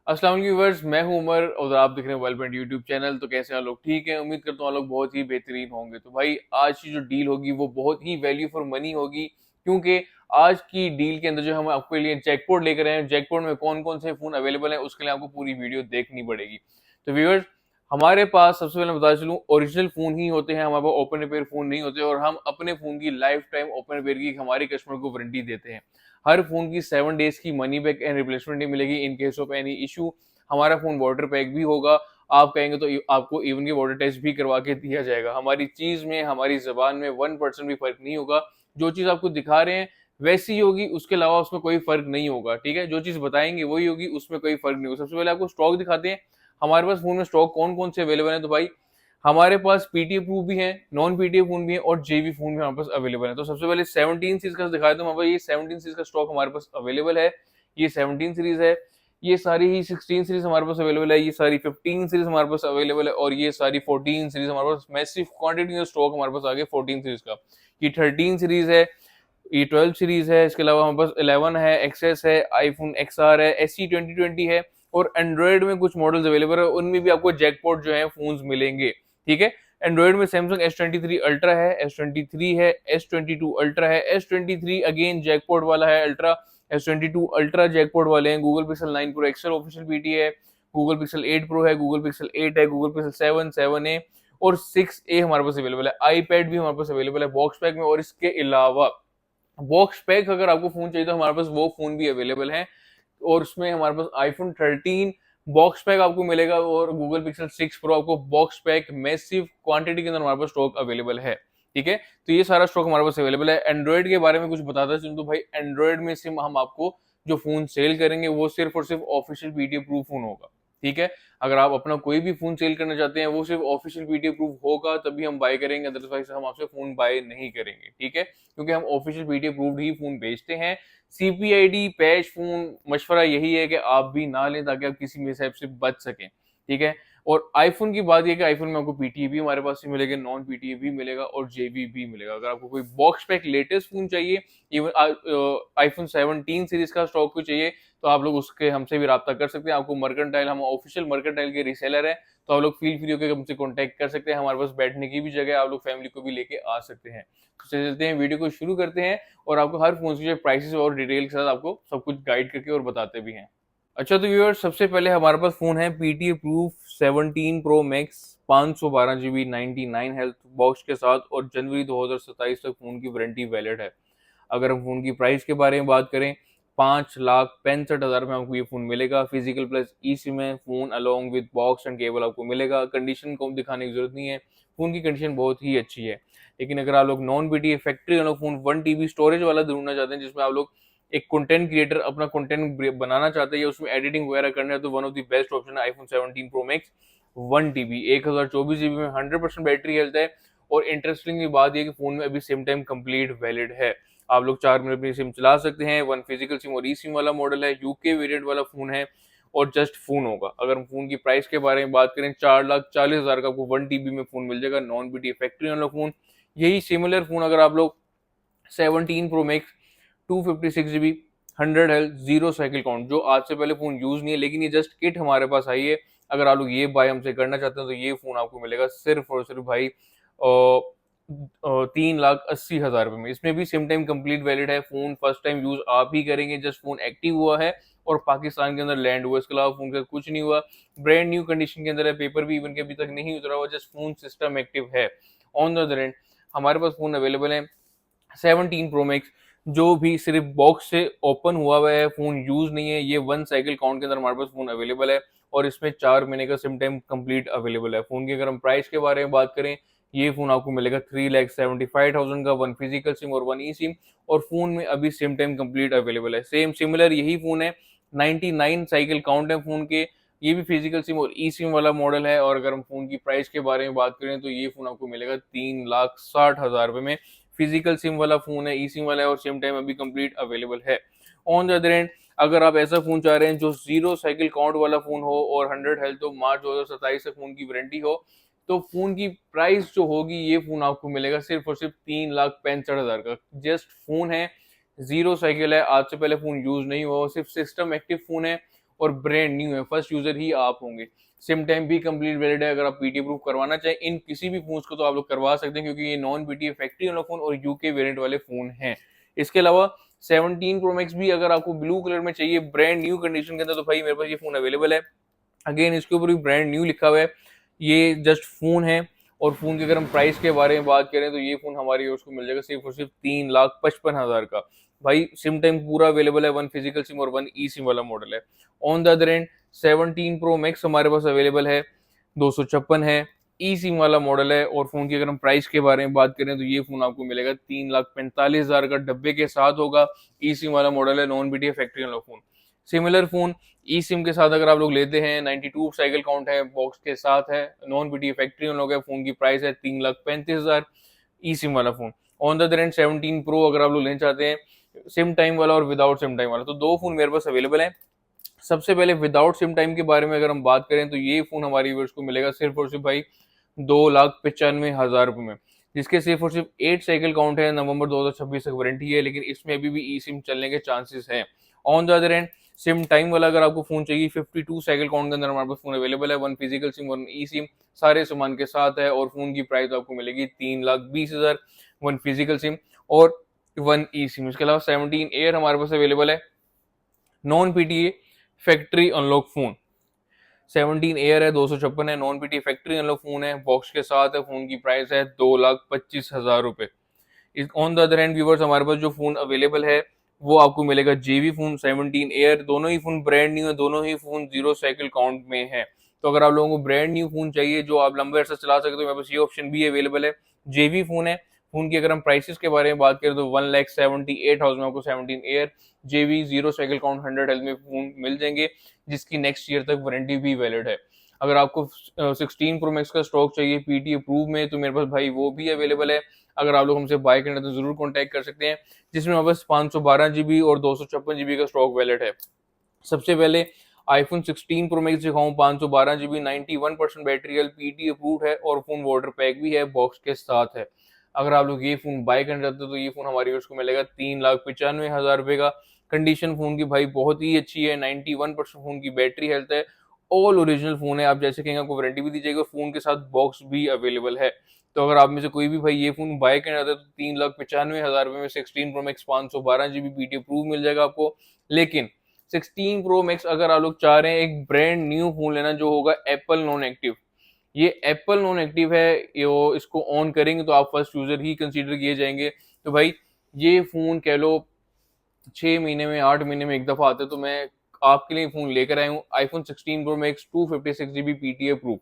अस्सलाम वालेकुम व्यूअर्स, मैं हूं उमर और आप देख रहे हैं वेल यूट्यूब चैनल। तो कैसे हैं आप लोग? ठीक है, उम्मीद करता हूँ आप लोग बहुत ही बेहतरीन होंगे। तो भाई आज की जो डील होगी वो बहुत ही वैल्यू फॉर मनी होगी, क्योंकि आज की डील के अंदर जो हम आपके लिए जैकपॉट लेकर आए हैं, जैकपॉट में कौन कौन से फोन अवेलेबल है उसके लिए आपको पूरी वीडियो देखनी पड़ेगी। तो व्यूअर्स, हमारे पास सबसे पहले बता चलूं, ओरिजिनल फोन ही होते हैं, हमारे पास ओपन रिपेयर फोन नहीं होते और हम अपने फोन की लाइफ टाइम ओपन रिपेयर की हमारे कस्टमर को वारंटी देते हैं। हर फोन की 7 डेज की मनी बैक एंड रिप्लेसमेंट मिलेगी in case of any issue. हमारा फोन वाटर पैक भी होगा, आप कहेंगे तो आपको इवन की वाटर टेस्ट भी करवा के दिया जाएगा। हमारी चीज में, हमारी जबान में 1% भी फर्क नहीं होगा। जो चीज आपको दिखा रहे हैं वैसी ही होगी, उसके अलावा उसमें कोई फर्क नहीं होगा। ठीक है, जो चीज बताएंगे वही होगी, उसमें कोई फर्क नहीं होगा। सबसे पहले आपको स्टॉक दिखाते हैं, हमारे पास फोन में स्टॉक कौन कौन से अवेलेबल है। तो भाई हमारे पास पीटीए प्रूफ भी है, नॉन पीटीए फोन भी है और जेबी फोन भी हमारे पास अवेलेबल है। तो सबसे पहले 17 सीरीज का दिखाया था, हमारे ये 17 सीरीज का स्टॉक हमारे पास अवेलेबल है। ये 17 सीरीज है, ये सारी ही 16 सीरीज हमारे पास अवेलेबल है, ये सारी 15 सीरीज हमारे पास अवेलेबल है और ये सारी 14 सीरीज हमारे पास मैसिव क्वांटिटी में स्टॉक हमारे पास आ गया 14 सीरीज का। ये 13 सीरीज है, ये 12 सीरीज है, इसके अलावा हमारे पास 11 है, एक्सेस है, आईफोन XR है, SE 2020 है और एंड्रॉइड में कुछ मॉडल्स अवेलेबल है, उनमें भी आपको जैकपॉट जो है फोन्स मिलेंगे। ठीक है, एंड्रॉइड में सैमसंग S23 अल्ट्रा है, S23 है, S22 अल्ट्रा है, S23 अगेन जैकपॉट वाला है अल्ट्रा, S22 अल्ट्रा जैकपॉट वाले हैं। Google pixel 9 pro XL official PT है, गूगल पिक्सल 8 प्रो है, गूगल पिक्सल 8 है, गूगल पिक्सल 7, 7A और 6A हमारे पास अवेलेबल है। आईपैड भी हमारे पास अवेलेबल है बॉक्स पैक में, और इसके अलावा बॉक्स पैक अगर आपको फोन चाहिए तो हमारे पास वो फोन भी अवेलेबल है, और उसमें हमारे पास आईफोन 13 बॉक्स पैक आपको मिलेगा और गूगल पिक्सल 6 प्रो आपको बॉक्स पैक मैसिव क्वांटिटी के अंदर हमारे पास स्टॉक अवेलेबल है। ठीक है, तो ये सारा स्टॉक हमारे पास अवेलेबल है। एंड्रॉइड के बारे में कुछ बताता चलूं तो भाई एंड्रॉइड में सिर्फ हम आपको जो फोन सेल करेंगे वो सिर्फ और सिर्फ ऑफिशियल पीटीए प्रूफ फोन होगा। ठीक है, अगर आप अपना कोई भी फोन सेल करना चाहते हैं वो सिर्फ ऑफिशियल पीटीए प्रूफ होगा तभी हम बाय करेंगे, अदरवाइज हम आपसे फोन बाय नहीं करेंगे। ठीक है, क्योंकि हम ऑफिशियल पीटीए प्रूफ ही फोन बेचते हैं। सीपीआईडी पैच फोन मशवरा यही है कि आप भी ना लें ताकि आप किसी मिसहैप से बच सकें। ठीक है, और आईफोन की बात यह कि आईफोन में आपको पीटीए भी हमारे पास से मिलेगा, नॉन पीटीए भी मिलेगा और जेबी भी मिलेगा। अगर आपको कोई बॉक्स पैक लेटेस्ट फोन चाहिए, इवन आईफोन 17 सीरीज का स्टॉक को चाहिए, तो आप लोग उसके हमसे भी रब्ता कर सकते हैं। आपको मर्केंटाइल, हम ऑफिशियल मर्केंटाइल के रीसेलर है, तो आप लोग फील फ्री होकर हमसे कॉन्टेक्ट कर सकते हैं। हमारे पास बैठने की भी जगह है, आप लोग फैमिली को भी लेके आ सकते हैं। तो चलते हैं, वीडियो को शुरू करते हैं और आपको हर फोन के प्राइसेस और डिटेल के साथ आपको सब कुछ गाइड करके और बताते भी हैं। अच्छा, तो व्यूअर सबसे पहले हमारे पास फोन है PTA proof 17 pro max 512 GB 99 health box के साथ, और जनवरी 2027 तक फोन की वारंटी वैलिड है। अगर हम फोन की प्राइस के बारे में बात करें, 5,65,000 में आपको ये फोन मिलेगा। फिजिकल प्लस ई सिम है, phone along with box and cable आपको मिलेगा। कंडीशन को दिखाने की जरूरत नहीं है, फोन की कंडीशन बहुत ही अच्छी है। लेकिन अगर आप लोग नॉन बीटीए फैक्ट्री वाला फोन 1 TB स्टोरेज वाला ढूंढना चाहते हैं, जिसमें आप लोग एक कंटेंट क्रिएटर अपना कंटेंट बनाना चाहते हैं या उसमें एडिटिंग वगैरह करना है, तो one of the best option है iPhone 17 pro max 1 TB 1024 GB में 100% बैटरी हेल्थ है। और इंटरेस्टिंग बात यह कि फोन में अभी सेम टाइम कंप्लीट वैलिड है, आप लोग 4 महीने अपनी सिम चला सकते हैं। वन फिजिकल सिम और ई सिम वाला मॉडल है, यूके वेरिएंट वाला फोन है और जस्ट फोन होगा। अगर हम फोन की प्राइस के बारे में बात करें, 4,40,000 का आपको 1 TB में फोन मिल जाएगा, नॉन बीटी फैक्ट्री वाला फोन। यही सिमिलर फोन अगर आप लोग 17 pro max 256 GB 100 health zero cycle count, जो आज से पहले फोन यूज नहीं है लेकिन ये जस्ट किट हमारे पास आई है, अगर आप लोग ये बाय हमसे करना चाहते हैं तो ये फोन आपको मिलेगा सिर्फ और सिर्फ भाई 3,80,000 रुपए में। इसमें भी सेम टाइम कंप्लीट वैलिड है, फोन फर्स्ट टाइम यूज आप ही करेंगे, जस्ट फोन एक्टिव हुआ है और पाकिस्तान के अंदर लैंड हुआ, इसके अलावा फोन का कुछ नहीं हुआ। ब्रांड न्यू कंडीशन के अंदर है, पेपर भी इवन के अभी तक नहीं उतरा हुआ, जस्ट फोन सिस्टम एक्टिव है। ऑन द अदर एंड हमारे पास फोन अवेलेबल है 17 प्रो मैक्स, जो भी सिर्फ बॉक्स से ओपन हुआ है, फोन यूज नहीं है, ये 1 साइकिल काउंट के अंदर हमारे पास फोन अवेलेबल है और इसमें 4 महीने का सिम टाइम कंप्लीट अवेलेबल है। फोन की अगर हम प्राइस के बारे में बात करें, ये फोन आपको मिलेगा 3,75,000 का, वन फिजिकल सिम और वन ई सिम, और फोन में अभी सिम टाइम कंप्लीट अवेलेबल है। सेम सिमिलर यही फोन है, 99 साइकिल काउंट है फोन के, ये भी फिजिकल सिम और ई सिम वाला मॉडल है। और अगर हम फोन की प्राइस के बारे में बात करें तो ये फोन आपको मिलेगा 3,60,000 रुपए में। फिजिकल सिम वाला फोन है, ई सिम वाला है और सेम टाइम अभी कंप्लीट अवेलेबल है। ऑन द अदर एंड अगर आप ऐसा फोन चाह रहे हैं जो जीरो साइकिल काउंट वाला फोन हो और 100 हेल्थ हो, मार्च 2027 तक फोन की वारंटी हो, तो फोन की प्राइस जो होगी ये फोन आपको मिलेगा सिर्फ और सिर्फ 3,65,000 का। जस्ट फोन है, जीरो साइकिल है, आज से पहले फोन यूज नहीं हुआ, सिर्फ सिस्टम एक्टिव फोन है और ब्रांड न्यू है, फर्स्ट यूजर ही आप होंगे। सिम टाइम भी कंप्लीट वैलिड है। अगर आप पीटी अप्रूव करवाना चाहें इन किसी भी फोन को तो आप लोग करवा सकते हैं, क्योंकि ये नॉन पीटी फैक्ट्री वाला फोन और यूके वेरिएंट वाले फोन हैं। इसके अलावा 17 प्रो मैक्स भी अगर आपको ब्लू कलर में चाहिए ब्रांड न्यू कंडीशन के अंदर, तो भाई मेरे पास ये फोन अवेलेबल है। अगेन इसके ऊपर भी ब्रांड न्यू लिखा हुआ है, ये जस्ट फोन है। और फोन की अगर हम प्राइस के बारे में बात करें तो ये फोन हमारी ओर को मिल जाएगा सिर्फ और सिर्फ 3,55,000 का। भाई सिम टाइम पूरा अवेलेबल है, 1 फिजिकल सिम और 1 ई सिम वाला मॉडल है। On the other and 17 pro max हमारे पास अवेलेबल है, 256 है, ई सिम वाला मॉडल है। और फोन की अगर हम प्राइस के बारे में बात करें तो ये फोन आपको मिलेगा 3,45,000 का, डब्बे के साथ होगा। ई सिम वाला मॉडल है, नॉन बीटीए फैक्ट्री वाला फोन। सिमिलर फोन ई सिम के साथ अगर आप लोग लेते हैं 92 साइकिल काउंट है, बॉक्स के साथ है, नॉन बीटीए फैक्ट्री वाला है, फोन की प्राइस है 3,35,000 ई सिम वाला phone. On the other and 17 pro अगर आप लोग लेना चाहते हैं सिम टाइम वाला और विदाउट सिम टाइम वाला, तो दो फोन मेरे पास अवेलेबल है। सबसे पहले विदाउट सिम टाइम के बारे में अगर हम बात करें तो ये फोन हमारी व्यूअर्स को मिलेगा सिर्फ और सिर्फ भाई 2,95,000 रुपए में, जिसके सिर्फ और सिर्फ 8 साइकिल काउंट है, नवंबर 2026 तक वारंटी है, लेकिन इसमें अभी भी ई सिम चलने के चांसेस हैं। On the other and SIM time वाला अगर आपको फोन चाहिए 52 साइकिल काउंट के अंदर हमारे पास फोन अवेलेबल है, 1 फिजिकल सिम 1 ई सिम सारे सामान के साथ है। और फोन की प्राइस आपको मिलेगी 3,20,000, 1 फिजिकल सिम और 1 ई सिम। इसके अलावा 17 एयर हमारे पास अवेलेबल है, non PTA factory unlock phone. 17 air है, 256 है, non PT factory unlock phone है, बॉक्स के साथ है। फोन की प्राइस है 2,25,000 रुपए। On the other hand viewers हमारे पास जो फोन अवेलेबल है वो आपको मिलेगा जेवी फोन 17 एयर। दोनों ही फोन ब्रांड न्यू है, दोनों ही फोन 0 साइकिल काउंट में है। तो अगर आप लोगों को ब्रांड न्यू फोन चाहिए जो आप लंबे अरसा चला सकते हो, मेरे पास ये ऑप्शन भी अवेलेबल है, जेवी फोन है। फोन की अगर हम प्राइसेस के बारे में बात करें तो 1,78,000 में आपको 17 एयर जेवी 0 साइकिल काउंट 100 हेल्थ में फोन मिल जाएंगे, जिसकी नेक्स्ट ईयर तक वारंटी भी वैलिड है। अगर आपको 16 प्रो मैक्स का स्टॉक चाहिए पीटी अप्रूव में तो मेरे पास भाई वो भी अवेलेबल है। अगर आप लोग हमसे बाय करना तो जरूर कॉन्टैक्ट कर सकते हैं, जिसमें हमारे पास 512 GB और 256 GB का स्टॉक वैलिड है। सबसे पहले आईफोन 16 प्रो मैक्स दिखाऊं, 512 GB, 91% battery health, PT approved है और फोन वाटर पैक भी है, बॉक्स के साथ है। अगर आप लोग ये फोन बाय करना चाहते हो तो ये फोन हमारी को मिलेगा 3,95,000 रुपए का। कंडीशन फोन की भाई बहुत ही अच्छी है, 91% फोन की बैटरी हेल्थ है, ऑल ओरिजिनल फोन है। आप जैसे कहेंगे आपको वारंटी भी दी जाएगी और फोन के साथ बॉक्स भी अवेलेबल है। तो अगर आप में से कोई भी भाई ये फोन बाय करना चाहता है तो 3,95,000 रुपए में 16 pro max 512 GB PT approve मिल जाएगा आपको। लेकिन 16 प्रो मैक्स अगर आप लोग चाह रहे हैं एक ब्रांड न्यू फोन लेना जो होगा एप्पल नॉन एक्टिव, ये एप्पल नॉन एक्टिव है, ये इसको ऑन करेंगे तो आप फर्स्ट यूजर ही कंसीडर किए जाएंगे। तो भाई ये फोन कह लो 6 महीने में 8 महीने में एक दफा आते, तो मैं आपके लिए फोन लेकर आया हूँ iPhone 16 pro max 256 GB PT approve.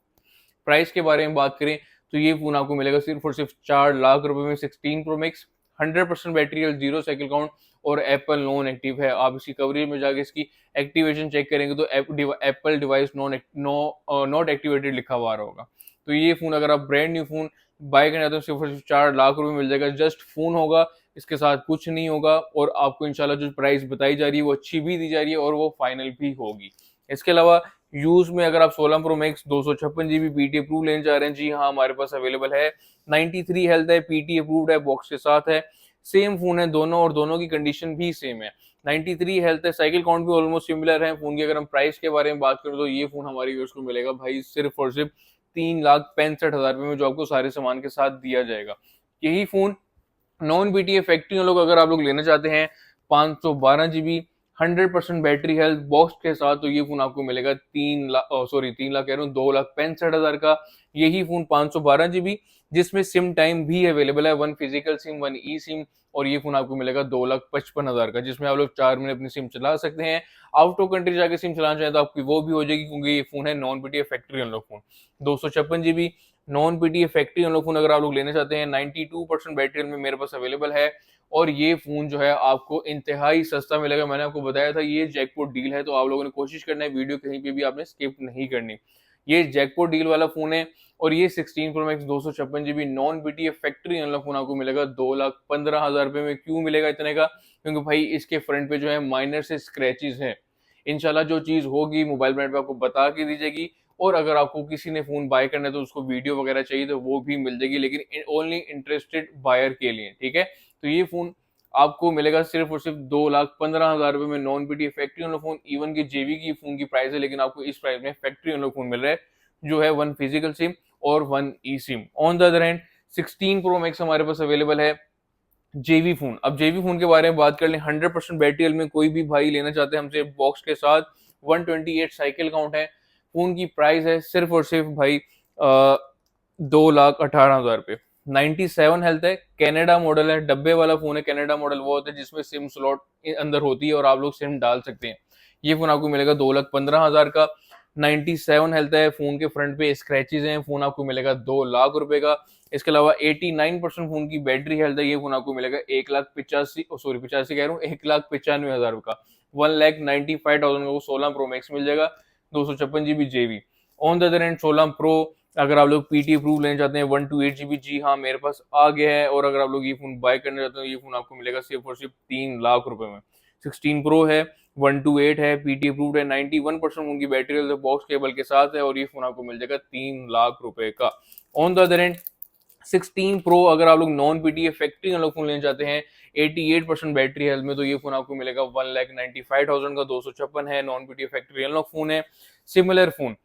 Price के बारे में बात करें तो ये फोन आपको मिलेगा सिर्फ और सिर्फ 4 लाख रुपए में 16 pro max, 100% battery health, 0 cycle count और एप्पल नॉन एक्टिव है। आप इसकी कवरेज में जाके इसकी एक्टिवेशन चेक करेंगे तो एप्पल डिवाइस नॉट एक्टिवेटेड लिखा हुआ आ रहा होगा। तो ये फोन अगर आप ब्रांड न्यू फोन बाय करना तो सिर्फ और सिर्फ 4 लाख रुपए मिल जाएगा। जस्ट फोन होगा, इसके साथ कुछ नहीं होगा और आपको इंशाल्लाह जो प्राइस बताई जा रही है वो अच्छी भी दी जा रही है और वो फाइनल भी होगी। इसके अलावा यूज में अगर आप 16 pro max 256 GB PT approve लेना चाह रहे हैं, जी हाँ हमारे पास अवेलेबल है। 93 हेल्थ है, पीटी अप्रूव्ड है, बॉक्स के साथ है, सेम फोन है दोनों और दोनों की कंडीशन भी सेम है। 93 हेल्थ है, साइकिल काउंट भी ऑलमोस्ट सिमिलर है। फोन की अगर हम प्राइस के बारे में बात करें तो ये फोन हमारी यूज को मिलेगा भाई सिर्फ और सिर्फ 3,65,000 रुपए में, जो आपको सारे सामान के साथ दिया जाएगा। यही फोन नॉन बीटीए फैक्ट्री लोग अगर आप लोग लेना चाहते हैं 512 GB, 100% बैटरी हेल्थ, बॉक्स के साथ, तो ये फोन आपको मिलेगा 3 लाख कह रहा हूँ 2,65,000 का। यही फोन 512 GB जिसमें सिम टाइम भी अवेलेबल है, 1 फिजिकल सिम 1 ई सिम, और ये फोन आपको मिलेगा 2,55,000 का, जिसमें आप लोग 4 महीने अपनी सिम चला सकते हैं। आउट ऑफ कंट्री जाके सिम चलाना चाहें तो आपकी वो भी हो जाएगी, क्योंकि ये फोन है non BTA factory unlock phone. 256 GB non PTA factory unlock phone अगर आप लोग लेना चाहते हैं 92% बैटरी में मेरे पास अवेलेबल है। और ये फोन जो है आपको इंतहाई सस्ता मिलेगा। मैंने आपको बताया था ये जैकपॉट डील है, तो आप लोगों ने कोशिश करना है वीडियो कहीं पे भी आपने स्किप नहीं करनी। ये जैकपॉट डील वाला फोन है और ये 16 pro max 256 GB non BTA factory unlock phone आपको मिलेगा 2,15,000 रुपए में। क्यों मिलेगा इतने का? क्योंकि भाई इसके फ्रंट पे जो है माइनर से स्क्रैचेस हैं। इंशाल्लाह जो चीज होगी मोबाइल ब्रांड पे आपको बता के दी जाएगी, और अगर आपको किसी ने फोन बाय करना है तो उसको वीडियो वगैरह चाहिए तो वो भी मिल जाएगी, लेकिन ओनली इंटरेस्टेड बायर के लिए, ठीक है। तो ये फोन आपको मिलेगा सिर्फ और सिर्फ 2,15,000 रुपए में non PT factory owner phone. Even की जेवी की फोन की प्राइस है, लेकिन आपको इस प्राइस में फैक्ट्री ओनर फोन मिल रहा है, जो है 1 फिजिकल सिम और 1 e SIM. On the other hand 16 pro max हमारे पास अवेलेबल है जेवी फोन। अब जेवी फोन के बारे में बात कर लें, 100% बैटरी हेल्थ में कोई भी भाई लेना चाहते हैं हमसे, बॉक्स के साथ 128 साइकिल काउंट है। फोन की प्राइस है सिर्फ और सिर्फ भाई 2,18,000 रुपए। 97 हेल्थ है, कनाडा मॉडल है, डब्बे वाला फोन है। कनाडा मॉडल वो होता है जिसमें सिम स्लॉट अंदर होती है और आप लोग सिम डाल सकते हैं। ये फोन आपको मिलेगा 2,15,000 का। 97 हेल्थ है, फोन के फ्रंट पे स्क्रैचेस हैं, फोन आपको मिलेगा 2 लाख रुपए का। इसके अलावा 89% फोन की बैटरी हेल्थ है, ये फोन आपको मिलेगा 1,85 कह रहा हूँ, 1,95,000 का। 1,95,000 का 16 प्रो मैक्स मिल जाएगा, 256 GB GB. On the other end 16 pro अगर आप लोग पीटी अप्रूव लेना चाहते हैं 128 GB, जी हाँ मेरे पास आ गया है। और अगर आप लोग ये फोन बाय करना चाहते हो, ये फोन आपको मिलेगा सिर्फ और सिर्फ 3 लाख रुपए में। 16 प्रो है, 128 है, पीटी अप्रूव्ड है, 91% उनकी बैटरी हेल्थ बॉक्स केबल के साथ है, और ये फोन आपको मिल जाएगा 3 लाख रुपए का। On the other end 16 pro अगर आप लोग नॉन पीटी फैक्ट्री वाला फोन लेना चाहते हैं 88% बैटरी हेल्थ में, तो ये फोन आपको मिलेगा 1,95,000 का। 256 है, non PT factory unlock phone है। सिमिलर फोन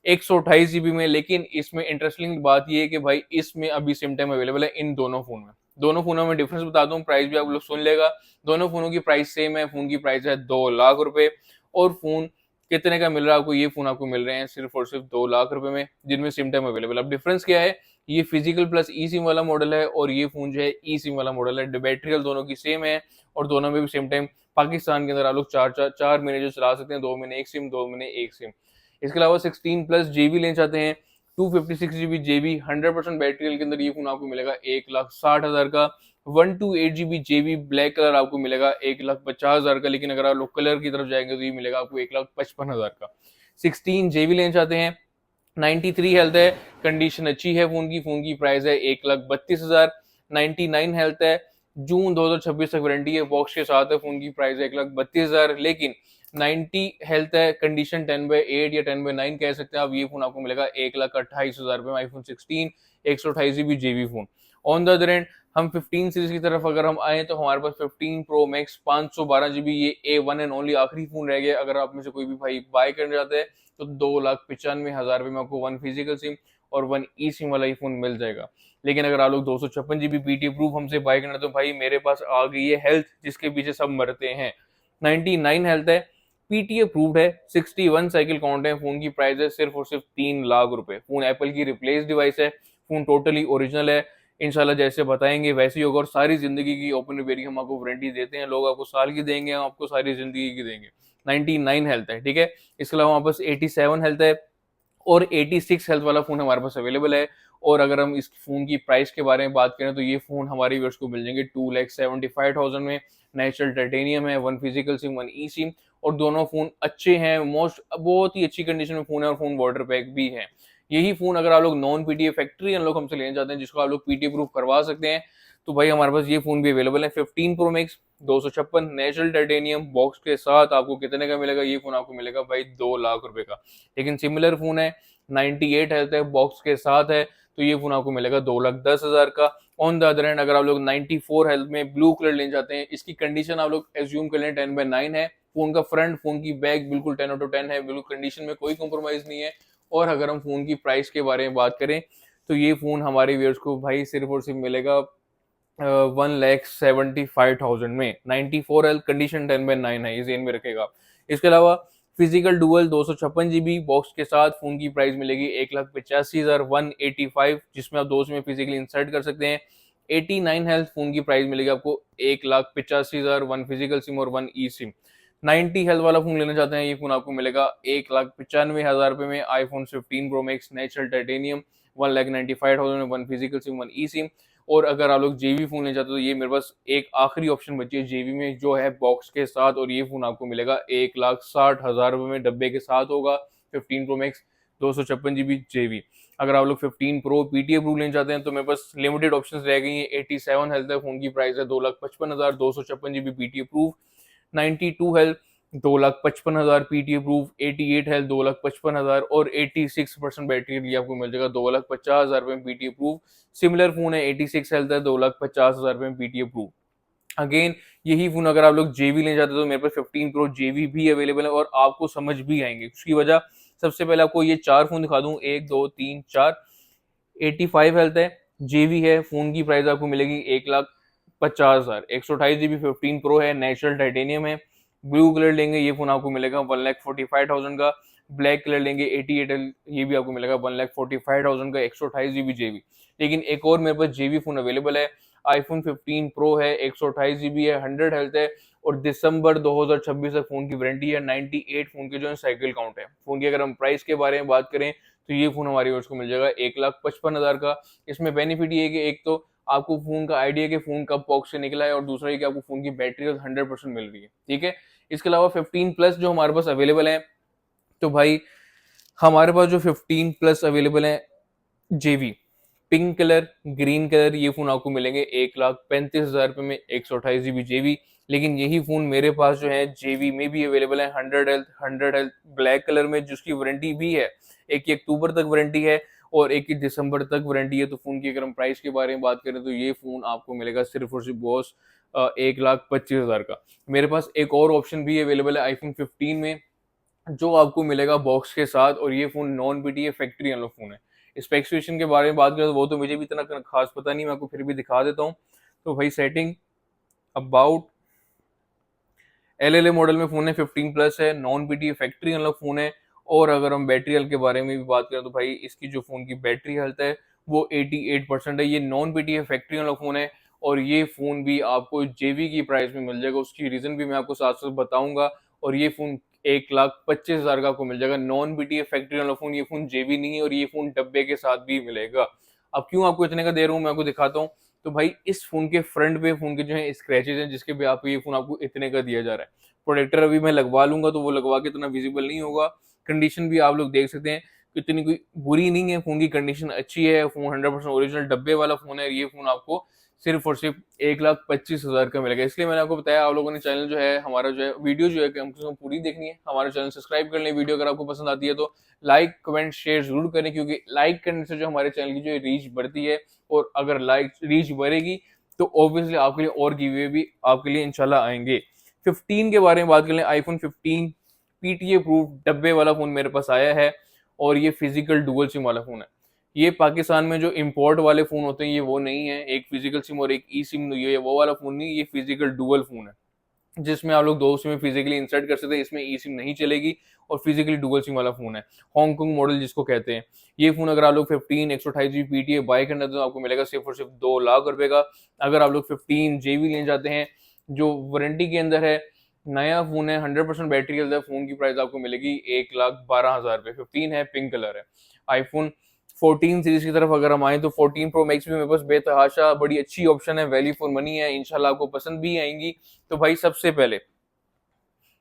128 GB में, लेकिन इसमें इंटरेस्टिंग बात ये है कि भाई इसमें अभी सिम टाइम अवेलेबल है इन दोनों फोन में। दोनों फोनों में डिफरेंस बताता हूँ, प्राइस भी आप लोग सुन लेगा। दोनों फोनों की प्राइस सेम है, फोन की प्राइस है 2 लाख रुपए। और फोन कितने का मिल रहा है आपको? ये फोन आपको मिल रहे हैं सिर्फ और सिर्फ 2 लाख रुपए में, जिनमें सिम टाइम अवेलेबल। अब डिफरेंस क्या है? ये फिजिकल प्लस ई सिम वाला मॉडल है, और ये फोन जो है ई सिम वाला मॉडल है। बैटरी दोनों की सेम है, और दोनों में भी सेम टाइम पाकिस्तान के अंदर आप लोग 4 महीने जो चला सकते हैं, 2 महीने एक सिम, 2 महीने एक सिम। इसके अलावा 16+ जेबी लेना चाहते हैं, 256 GB जेबी, 100% बैटरी के अंदर ये फोन आपको मिलेगा 1,60,000 का। 128 GB जेबी ब्लैक कलर आपको मिलेगा 1,50,000 का, लेकिन अगर आप लोग कलर की तरफ जाएंगे तो ये मिलेगा आपको 1,55,000 का। 16 जेबी लेना चाहते हैं, 93 हेल्थ है, कंडीशन अच्छी है फोन की प्राइस है 1,32,000। 99 हेल्थ है, जून 2026 तक वारंटी है, बॉक्स के साथ है, फोन की प्राइस है 1,32,000। लेकिन 90 हेल्थ है, कंडीशन 10/8 या 10/9 कह सकते हैं आप, ये फोन आपको मिलेगा 1,28,000 में iPhone 16 128 GB GB phone. On the other end हम 15 सीरीज की तरफ अगर हम आए, तो हमारे पास 15 प्रो मैक्स 512 GB, ये A1 एंड ओनली आखिरी फोन रह गया। अगर आप में से कोई भी भाई बाय करना चाहते हैं, तो 2,95,000 रुपए में आपको 1 फिजिकल सिम और 1 ई सिम वाला ही फोन मिल जाएगा। लेकिन अगर आप लोग 256 GB पीटी प्रूफ हमसे बाय करना, तो भाई मेरे पास आ गई है हेल्थ जिसके पीछे सब मरते हैं। 99 हेल्थ है, पीटी अप्रूव्ड है, 61 साइकिल काउंट है, फोन की प्राइस है सिर्फ और सिर्फ 3 लाख रुपए। फोन एप्पल की रिप्लेस डिवाइस है, फोन टोटली ओरिजिनल है। इंशाल्लाह जैसे बताएंगे वैसे ही होगा, और सारी जिंदगी की ओपन वेरी हम आपको वारंटी देते हैं। लोग आपको साल की देंगे, हम आपको सारी जिंदगी की देंगे। 99 हेल्थ है, ठीक है। इसके अलावा हमारे पास 87 हेल्थ है, और 86 हेल्थ वाला फोन हमारे पास अवेलेबल है। और अगर हम इस फोन की प्राइस के बारे में बात करें, तो ये फोन हमारे व्यूअर्स को मिल जाएंगे 2,75,000 में। नेचुरल टाइटेनियम है, 1 फिजिकल सिम 1 ई सिम, और दोनों फोन अच्छे हैं, बहुत ही अच्छी कंडीशन में फोन है, और फोन वाटर पैक भी है। यही फोन अगर आप लोग नॉन पीटीए फैक्ट्री हम लोग हमसे लेना चाहते हैं, जिसको आप लोग पीटीए प्रूफ करवा सकते हैं, तो भाई हमारे पास ये फोन भी अवेलेबल है। 15 pro max 256 natural titanium box के साथ आपको कितने का मिलेगा? ये फोन आपको मिलेगा भाई 2 लाख रुपए का। लेकिन सिमिलर फोन है, 98 हेल्थ है, बॉक्स के साथ है, तो ये फोन आपको मिलेगा 2,10,000 का। ऑन द अदर हैंड अगर आप लोग 94 हेल्थ में ब्लू कलर लेना चाहते हैं, इसकी कंडीशन आप लोग एज्यूम कर लें 10/9 है। फोन का फ्रंट, फोन की बैक बिल्कुल 10/10 है, बिल्कुल कंडीशन में कोई कॉम्प्रोमाइज नहीं है। और अगर हम फोन की प्राइस के बारे में बात करें, तो ये फोन हमारे व्यूअर्स को भाई सिर्फ और सिर्फ मिलेगा 1,75,000 में। 94 हेल्थ, कंडीशन 10/9 है, ये जेन में रखेगा। इसके अलावा फिजिकल डुअल 256 GB बॉक्स के साथ फोन की प्राइस मिलेगी 1,85,000 185, जिसमें आप 2 सिम फिजिकली इंसर्ट कर सकते हैं। 89 हेल्थ, फोन की प्राइस मिलेगी आपको 1,85,000 1 फिजिकल सिम और 1 ई सिम। 90 हेल्थ वाला फोन लेना चाहते हैं, ये फोन आपको मिलेगा 1,95,000 रुपए में। IPhone 15 pro max natural titanium 1,95,000 में 1 फिजिकल सिम 1 ई सिम। और अगर आप लोग जेवी फोन लेना चाहते हो, तो ये मेरे पास एक आखिरी ऑप्शन बची है जेवी में, जो है बॉक्स के साथ, और ये फोन आपको मिलेगा 1,60,000 रुपए में, डब्बे के साथ होगा। 15 प्रो मैक्स 256 GB जेवी। अगर आप लोग 15 प्रो पीटी अप्रूव लेना चाहते हैं, तो मेरे पास लिमिटेड ऑप्शंस रह गई हैं। 87 हेल्थ है, फोन की प्राइस है 2,55,000 256 GB PT approve. 92 health 2,55,000 PT approve. 88 health 2,55,000, और 86% बैटरी लिए आपको मिल जाएगा 2,50,000 रुपए में पीटी अप्रूव। सिमिलर फोन है, 86 हेल्थ है, 2,50,000 रुपए में पीटी अप्रूव। अगेन यही फोन अगर आप लोग जेवी लेना चाहते हो तो मेरे पास 15 प्रो जेवी भी अवेलेबल है और आपको समझ भी आएंगे। उसकी वजह सबसे पहले आपको ये 4 फोन दिखा दूं, 1 2 3 4। 85 हेल्थ है, जेवी है, फोन की प्राइस आपको मिलेगी 1,50,000। 128 GB 15 प्रो है, नेचुरल टाइटेनियम है। ब्लू कलर लेंगे ये फोन आपको मिलेगा 1,45,000 का। ब्लैक कलर लेंगे 88, ये भी आपको मिलेगा 1,45,000 का, 128 GB जेवी। लेकिन एक और मेरे पास जेवी फोन अवेलेबल है, आईफोन 15 प्रो है, 128 GB है, 100 हेल्थ है और दिसंबर 2026 तक फोन की वारंटी है। 98 फोन के जो है साइकिल काउंट है। फोन की अगर हम प्राइस के बारे में बात करें तो ये फोन हमारे यूज को मिल जाएगा 1,55,000 का। इसमें बेनिफिट ये है कि एक तो आपको फोन का आइडिया कि फोन कब बॉक्स से निकला है और दूसरा ये कि आपको फोन की बैटरी 100% मिल रही है। ठीक है, इसके अलावा 15 प्लस जो हमारे पास अवेलेबल है, तो भाई हमारे पास जो 15 प्लस अवेलेबल है जेवी, पिंक कलर, ग्रीन कलर, ये फोन आपको मिलेंगे 1,35,000 रुपए में, 128 GB जेवी। लेकिन यही फोन मेरे पास जो है जेवी में भी अवेलेबल है, 100 हेल्थ ब्लैक कलर में, जिसकी वारंटी भी है, 1 अक्टूबर तक वारंटी है और 1 दिसंबर तक वारंटी है। तो फोन की अगर हम प्राइस के बारे में बात करें तो ये फोन आपको मिलेगा सिर्फ और सिर्फ बॉस 1,25,000 का। मेरे पास एक और ऑप्शन भी अवेलेबल है आईफोन 15 में, जो आपको मिलेगा बॉक्स के साथ, और ये phone non BTA factory unlock phone है। स्पेसिफिकेशन के बारे में बात करें तो वो तो मुझे भी इतना खास पता नहीं, मैं आपको फिर भी दिखा देता हूँ। तो भाई सेटिंग अबाउट एलएलए मॉडल में फोन है, 15 प्लस है, non BTA factory unlock phone है। और अगर हम बैटरी हेल्थ के बारे में भी बात करें तो भाई इसकी जो फोन की बैटरी हेल्थ है वो 88% है। ये non BTA factory unlock phone है और ये फोन भी आपको जेवी की प्राइस में मिल जाएगा। उसकी रीजन भी मैं आपको साथ साथ बताऊंगा। और ये फोन 1,25,000 का आपको मिल जाएगा, नॉन बीटीए फैक्ट्री वाला फोन। ये फोन जेबी नहीं है और ये फोन डब्बे के साथ भी मिलेगा। अब क्यों आपको इतने का दे रहा हूँ मैं आपको दिखाता हूँ। तो भाई इस फोन के फ्रंट पे फोन के जो है स्क्रैचेज हैं, जिसके भी आपको ये फोन आपको इतने का दिया जा रहा है। प्रोटेक्टर अभी मैं लगवा लूंगा तो वो लगवा के इतना विजिबल नहीं होगा। कंडीशन भी आप लोग देख सकते हैं, इतनी कोई बुरी नहीं है, फोन की कंडीशन अच्छी है। फोन 100% ओरिजिनल डब्बे वाला फोन है। ये फोन आपको सिर्फ और सिर्फ 1,25,000 का मिलेगा। इसलिए मैंने आपको बताया, आप लोगों ने चैनल जो है हमारा जो है वीडियो जो है कम से कम पूरी देखनी है, हमारा चैनल सब्सक्राइब कर लें। वीडियो अगर आपको पसंद आती है तो लाइक कमेंट शेयर जरूर करें, क्योंकि लाइक करने से जो हमारे चैनल की जो रीच बढ़ती है, और अगर लाइक रीच बढ़ेगी तो ऑब्वियसली आपके लिए और गिवे भी आपके लिए इंशाल्लाह आएंगे। 15 के बारे में बात कर लें, आईफोन 15 पीटीए प्रूफ डब्बे वाला फोन मेरे पास आया है और ये फिजिकल डुअल सिम वाला फोन है। ये पाकिस्तान में जो इंपोर्ट वाले फोन होते हैं ये वो नहीं है, एक फिजिकल सिम और एक ई सिम, ये वो वाला फोन नहीं, ये फिजिकल डुअल फोन है जिसमें आप लोग दो सिम फिजिकली इंसर्ट कर सकते हैं। इसमें ई सिम नहीं चलेगी और फिजिकली डुअल सिम वाला फोन है, हांगकांग मॉडल जिसको कहते हैं। ये फोन अगर आप लोग 15 128 GB पीटीए बाय करना तो आपको मिलेगा सिर्फ और सिर्फ 2 लाख रुपए का। अगर आप लोग 15 जेबी लेना चाहते हैं जो वारंटी के अंदर है, नया फोन है, 100% बैटरी हेल्थ है, फोन की प्राइस आपको मिलेगी 1,12,000 रुपए। 15 है, पिंक कलर है। आईफोन 14 सीरीज की तरफ अगर हम आए तो 14 प्रो मैक्स भी मेरे पास बेतहाशा बड़ी अच्छी ऑप्शन है, वैल्यू फॉर मनी है, इंशाल्लाह आपको पसंद भी आएंगी। तो भाई सबसे पहले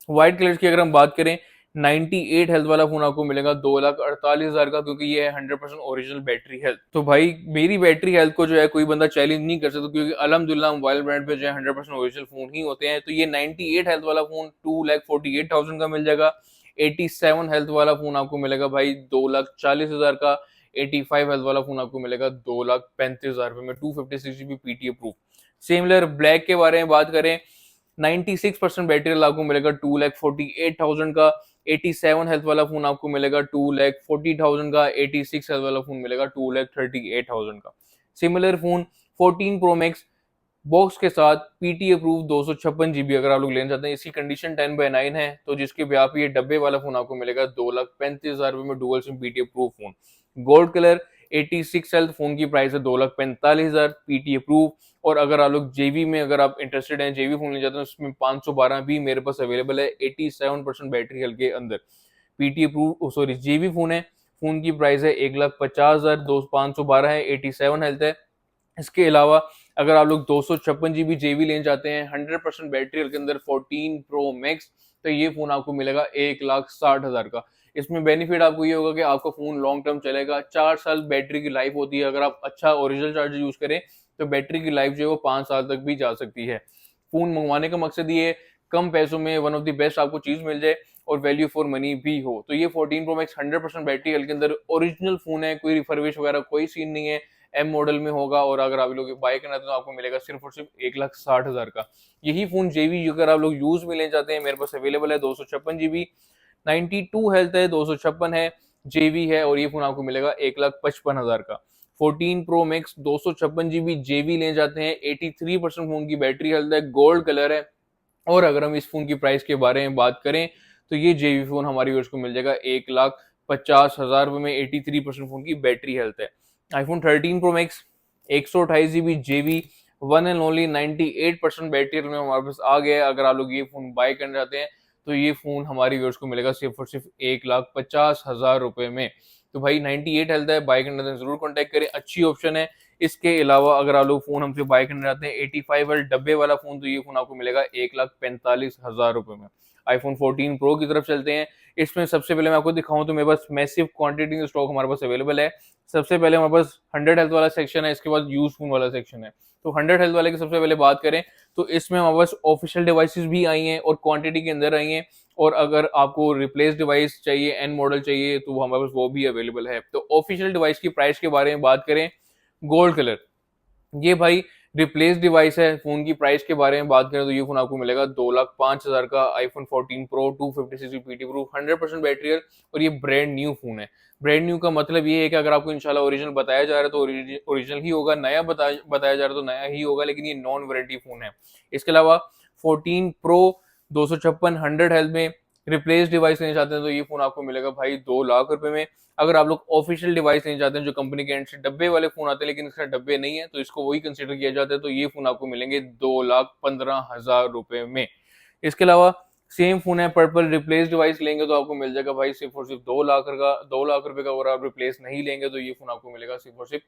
व्हाइट कलर की अगर हम बात करें, 98 हेल्थ वाला फोन आपको मिलेगा 2,48,000 का, क्योंकि ये है 100% ओरिजिनल बैटरी हेल्थ। तो भाई मेरी बैटरी हेल्थ को जो है कोई बंदा चैलेंज नहीं कर सकता, क्योंकि अल्हम्दुलिल्लाह मोबाइल ब्रांड पे जो है 100% ओरिजिनल फोन ही होते हैं। तो ये 98 हेल्थ वाला फोन 2,48,000 का मिल जाएगा। 87 हेल्थ वाला फोन आपको मिलेगा भाई 2,40,000 का। 85 हेल्थ वाला फोन आपको मिलेगा 2,35,000 रुपए में, 256 GB PTA proof. Similar black के बारे में बात करें, 96% बैटरी आपको मिलेगा 2,48,000 का। 87 हेल्थ वाला फोन आपको मिलेगा 2,40,000 का। 86 हेल्थ वाला फोन मिलेगा 2,38,000 का। Similar phone 14 pro max box के साथ पीटी अप्रूव 256 GB अगर आप लोग लेना चाहते हैं, इसकी कंडीशन 10/9 है, तो जिसके भी आप ये डब्बे वाला फोन आपको मिलेगा 2,35,000 रुपए में, dual SIM PT approve phone. Gold colour 86 health phone की प्राइस है 2,45,000 पीटी अप्रूव। और अगर आप लोग जेवी में अगर आप इंटरेस्टेड हैं, जेवी फोन ले जाते हैं, उसमें 512 भी मेरे पास अवेलेबल है 87% बैटरी हेल्थ के अंदर। पीटी अप्रूव सॉरी जेवी फोन है, फोन की प्राइस है 1,50,000, 512 है, 87 हेल्थ है। इसके अलावा अगर आप लोग 256 GB जेवी लेना चाहते हैं 100% बैटरी के अंदर 14 प्रो मैक्स, तो ये फोन आपको मिलेगा 1,60,000 का। इसमें बेनिफिट आपको ये होगा कि आपका फोन लॉन्ग टर्म चलेगा, 4 साल बैटरी की लाइफ होती है। अगर आप अच्छा ओरिजिनल चार्जर यूज करें तो बैटरी की लाइफ जो है वो 5 साल तक भी जा सकती है। फोन मंगवाने का मकसद ये कम पैसों में वन ऑफ द बेस्ट आपको चीज मिल जाए और वैल्यू फॉर मनी भी हो। तो ये 14 प्रो मैक्स 100% बैटरी हेल्थ के अंदर ओरिजिनल फोन है, कोई रिफर्बिश वगैरह कोई सीन नहीं है। एम मॉडल में होगा, और अगर आप लोग बाय करना है तो आपको मिलेगा सिर्फ और सिर्फ 1,60,000 का। यही फोन जेवी अगर आप लोग यूज में ले जाते हैं, मेरे पास अवेलेबल है 256 GB, 92 हेल्थ है, 256 है, जेवी है, और ये फोन आपको मिलेगा 1,55,000 का। 14 प्रो मैक्स 256 GB जेवी ले जाते हैं, 83% फोन की बैटरी हेल्थ है, गोल्ड कलर है। और अगर हम इस फोन की प्राइस के बारे में बात करें तो ये जेवी फोन हमारी व्यूअर्स को मिल जाएगा 1,50,000 रुपए में, 83% फोन की बैटरी हेल्थ है। आईफोन 13 प्रो मैक्स 128 GB जेवी, one and only 98% battery health में हमारे पास आ गया है। अगर आप लोग ये फोन बाय करना चाहते हैं तो ये फोन हमारी व्यूअर्स को मिलेगा सिर्फ और सिर्फ 1,50,000 रुपए में। तो भाई 98 हेल्थ है, बाय करना जरूर कॉन्टेक्ट करें, अच्छी ऑप्शन है। इसके अलावा अगर आप लोग फोन हमसे बाय करना चाहते हैं 85 वाले डब्बे वाला फोन, तो ये फोन आपको मिलेगा 1,45,000 रुपए में। आईफोन 14 प्रो की तरफ चलते हैं। इसमें सबसे पहले मैं आपको दिखाऊं तो मेरे पास मैसिव क्वांटिटी में स्टॉक हमारे पास अवेलेबल है। सबसे पहले हमारे पास 100 हेल्थ वाला सेक्शन है, इसके बाद यूज फोन वाला सेक्शन है। तो 100 हेल्थ वाले की सबसे पहले बात करें तो इसमें हमारे पास ऑफिशियल डिवाइसेस भी आई हैं और क्वांटिटी के अंदर आई हैं, और अगर आपको रिप्लेस डिवाइस चाहिए, एन मॉडल चाहिए, तो हमारे पास वो भी अवेलेबल है। तो ऑफिशियल डिवाइस की प्राइस के बारे में बात करें, गोल्ड कलर, ये भाई रिप्लेस डिवाइस है। फोन की प्राइस के बारे में बात करें तो ये फोन आपको मिलेगा 2,05,000 का। IPhone 14 pro 256 PT proof 100% battery है, और ये ब्रांड न्यू फोन है। ब्रांड न्यू का मतलब ये है कि अगर आपको इंशाल्लाह ओरिजिनल बताया जा रहा है तो ओरिजिनल ही होगा, नया बताया जा रहा है तो नया ही होगा, लेकिन ये नॉन वारंटी फोन है। इसके अलावा 14 प्रो 256 100 हेल्थ में रिप्लेस डिवाइस लेना चाहते हैं तो ये फोन आपको मिलेगा भाई 2 लाख रुपए में। अगर आप लोग ऑफिशियल डिवाइस लेना चाहते हैं जो कंपनी के एंड से डब्बे वाले फोन आते हैं लेकिन इसका डब्बे नहीं है, तो इसको वही कंसिडर किया जाता है, तो ये फोन आपको मिलेंगे 2,15,000 रुपए में। इसके अलावा सेम फोन है पर्पल, रिप्लेस डिवाइस लेंगे तो आपको मिल जाएगा भाई सिर्फ और सिर्फ 2 लाख रुपए का। और आप रिप्लेस नहीं लेंगे तो ये फोन आपको मिलेगा सिर्फ और सिर्फ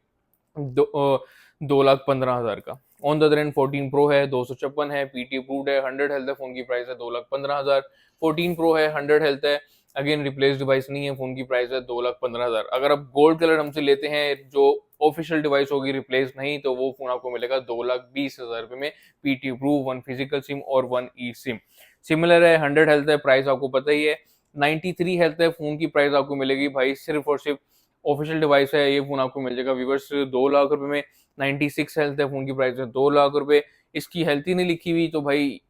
2,15,000 का। On the other and 14 pro है, 256 है, पीटी अप्रूव्ड है, 100 हेल्थ है, फोन की प्राइस है 2,15,000। 14 प्रो है, 100 हेल्थ है, अगेन रिप्लेस डिवाइस नहीं है, फोन की प्राइस है 2,15,000। अगर आप गोल्ड कलर हमसे लेते हैं जो ऑफिशियल डिवाइस होगी, रिप्लेस नहीं, तो वो फोन आपको मिलेगा 2,20,000 रुपए में, पीटी अप्रूव, 1 फिजिकल सिम और 1 ई सिम। सिमिलर है, 100 हेल्थ है, प्राइस आपको पता ही है। 93 हेल्थ है, फोन की प्राइस आपको मिलेगी भाई सिर्फ और सिर्फ, ऑफिशियल डिवाइस है, ये फोन आपको मिल जाएगा व्यूवर्स 2 लाख रुपए में। 96 हेल्थ है, फोन की प्राइस है 2 लाख रुपए। इसकी हेल्थ ही नहीं लिखी हुई तो भाई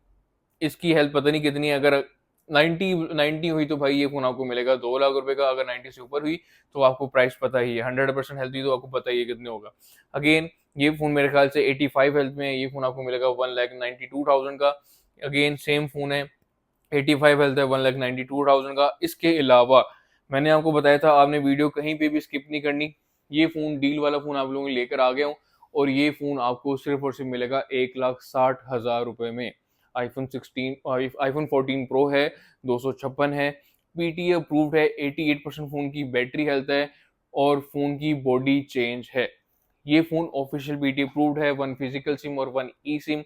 इसकी हेल्थ पता नहीं कितनी है। अगर 90 हुई तो भाई ये फोन आपको मिलेगा 2 लाख रुपए का। अगर 90 से ऊपर हुई तो आपको प्राइस पता ही है, 100% हेल्थ हुई तो आपको पता ही है कितने होगा। अगेन ये फोन मेरे ख्याल से 85 हेल्थ में है, ये फोन आपको मिलेगा 1,92,000 का। अगेन सेम फोन है, 85 हेल्थ है, 1,92,000 का। इसके अलावा मैंने आपको बताया था आपने वीडियो कहीं पे भी स्किप नहीं करनी, ये फोन डील वाला फोन आप लोगों को लेकर आ गया हूँ, और ये फोन आपको सिर्फ और सिर्फ मिलेगा 1,60,000 रुपए में। आईफोन 14 प्रो है, 256 है, पीटी अप्रूव्ड है, 88% फोन की बैटरी हेल्थ है, और फोन की बॉडी चेंज है। ये फोन ऑफिशियल पीटी अप्रूव्ड है, 1 फिजिकल सिम और 1 ई सिम।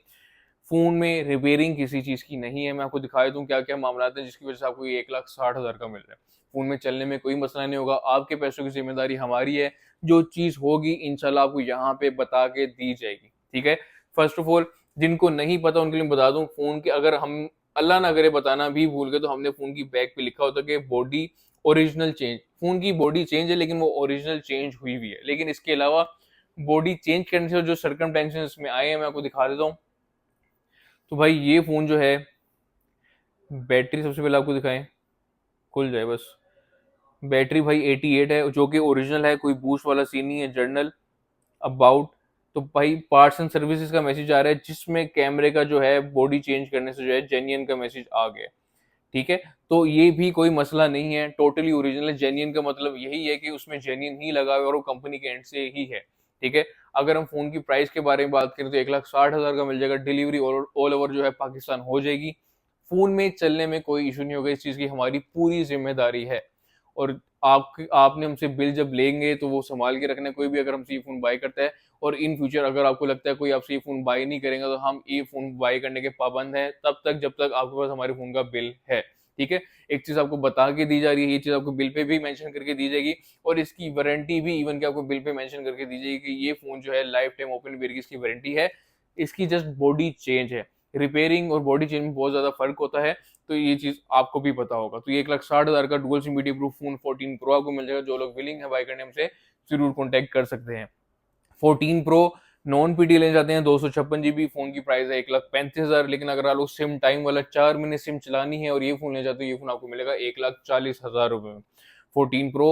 फोन में रिपेयरिंग किसी चीज की नहीं है। मैं आपको दिखा दूं क्या क्या मामला है जिसकी वजह से आपको ये 1,60,000 का मिल रहा है। फोन में चलने में कोई मसला नहीं होगा, आपके पैसों की जिम्मेदारी हमारी है, जो चीज होगी इंशाल्लाह आपको यहाँ पे बता के दी जाएगी, ठीक है। फर्स्ट ऑफ ऑल जिनको नहीं पता उनके लिए बता दूं, फोन के अगर हम अल्लाह ना करे बताना भी भूल गए तो हमने फोन की बैक पे लिखा होता कि बॉडी ओरिजिनल चेंज। फोन की बॉडी चेंज है लेकिन वो ओरिजिनल चेंज हुई हुई है। लेकिन इसके अलावा बॉडी चेंज करने से जो सर्कमस्टेंसेस इसमें आए हैं मैं आपको दिखा देता हूँ। तो भाई ये फोन जो है, बैटरी सबसे पहले आपको दिखाएं, खुल जाए बस। बैटरी भाई 88 है जो कि ओरिजिनल है, कोई बूस्ट वाला सीन नहीं है। जर्नल अबाउट, तो भाई पार्ट्स एंड सर्विसेज का मैसेज आ रहा है जिसमें कैमरे का जो है बॉडी चेंज करने से जो है जेन्युइन का मैसेज आ गया, ठीक है। तो ये भी कोई मसला नहीं है, टोटली ओरिजिनल है। जेन्युइन का मतलब यही है कि उसमें जेन्युइन ही लगा हुआ और वो कंपनी के एंड से ही है, ठीक है। अगर हम फोन की प्राइस के बारे में बात करें तो 1,60,000 का मिल जाएगा, डिलीवरी ऑल ओवर जो है पाकिस्तान हो जाएगी। फोन में चलने में कोई इशू नहीं होगा, इस चीज की हमारी पूरी जिम्मेदारी है। और आपने हमसे बिल जब लेंगे तो वो संभाल के रखना है। कोई भी अगर हमसे ये फोन बाय करता है और इन फ्यूचर अगर आपको लगता है कोई आपसे ये फोन बाय नहीं करेगा तो हम ये फोन बाय करने के पाबंद हैं तब तक जब तक आपके पास हमारे फोन का बिल है, ठीक है। एक चीज आपको बता के दी जा रही है, ये चीज आपको बिल पे भी मेंशन करके दी जाएगी, और इसकी वारंटी भी इवन के आपको बिल पे मेंशन करके दी जाएगी कि ये फोन जो है लाइफ टाइम ओपन वेयर की इसकी वारंटी है। इसकी जस्ट बॉडी चेंज है, रिपेयरिंग और बॉडी चेंज में बहुत ज्यादा फर्क होता है, तो ये चीज आपको भी पता होगा। तो ये 1,60,000 का dual SIM proof phone 14 pro आपको मिल जाएगा। जो लोग विलिंग है बाय करने हमसे जरूर कॉन्टेक्ट कर सकते हैं। 14 प्रो नॉन पीटी लेना चाहते हैं 256 GB, फोन की प्राइस है 1,35,000। लेकिन अगर आप लोग सिम टाइम वाला 4 महीने सिम चलानी है और ये फोन लेना चाहते हो, ये फोन आपको मिलेगा 1,40,000 रुपए में। 14 प्रो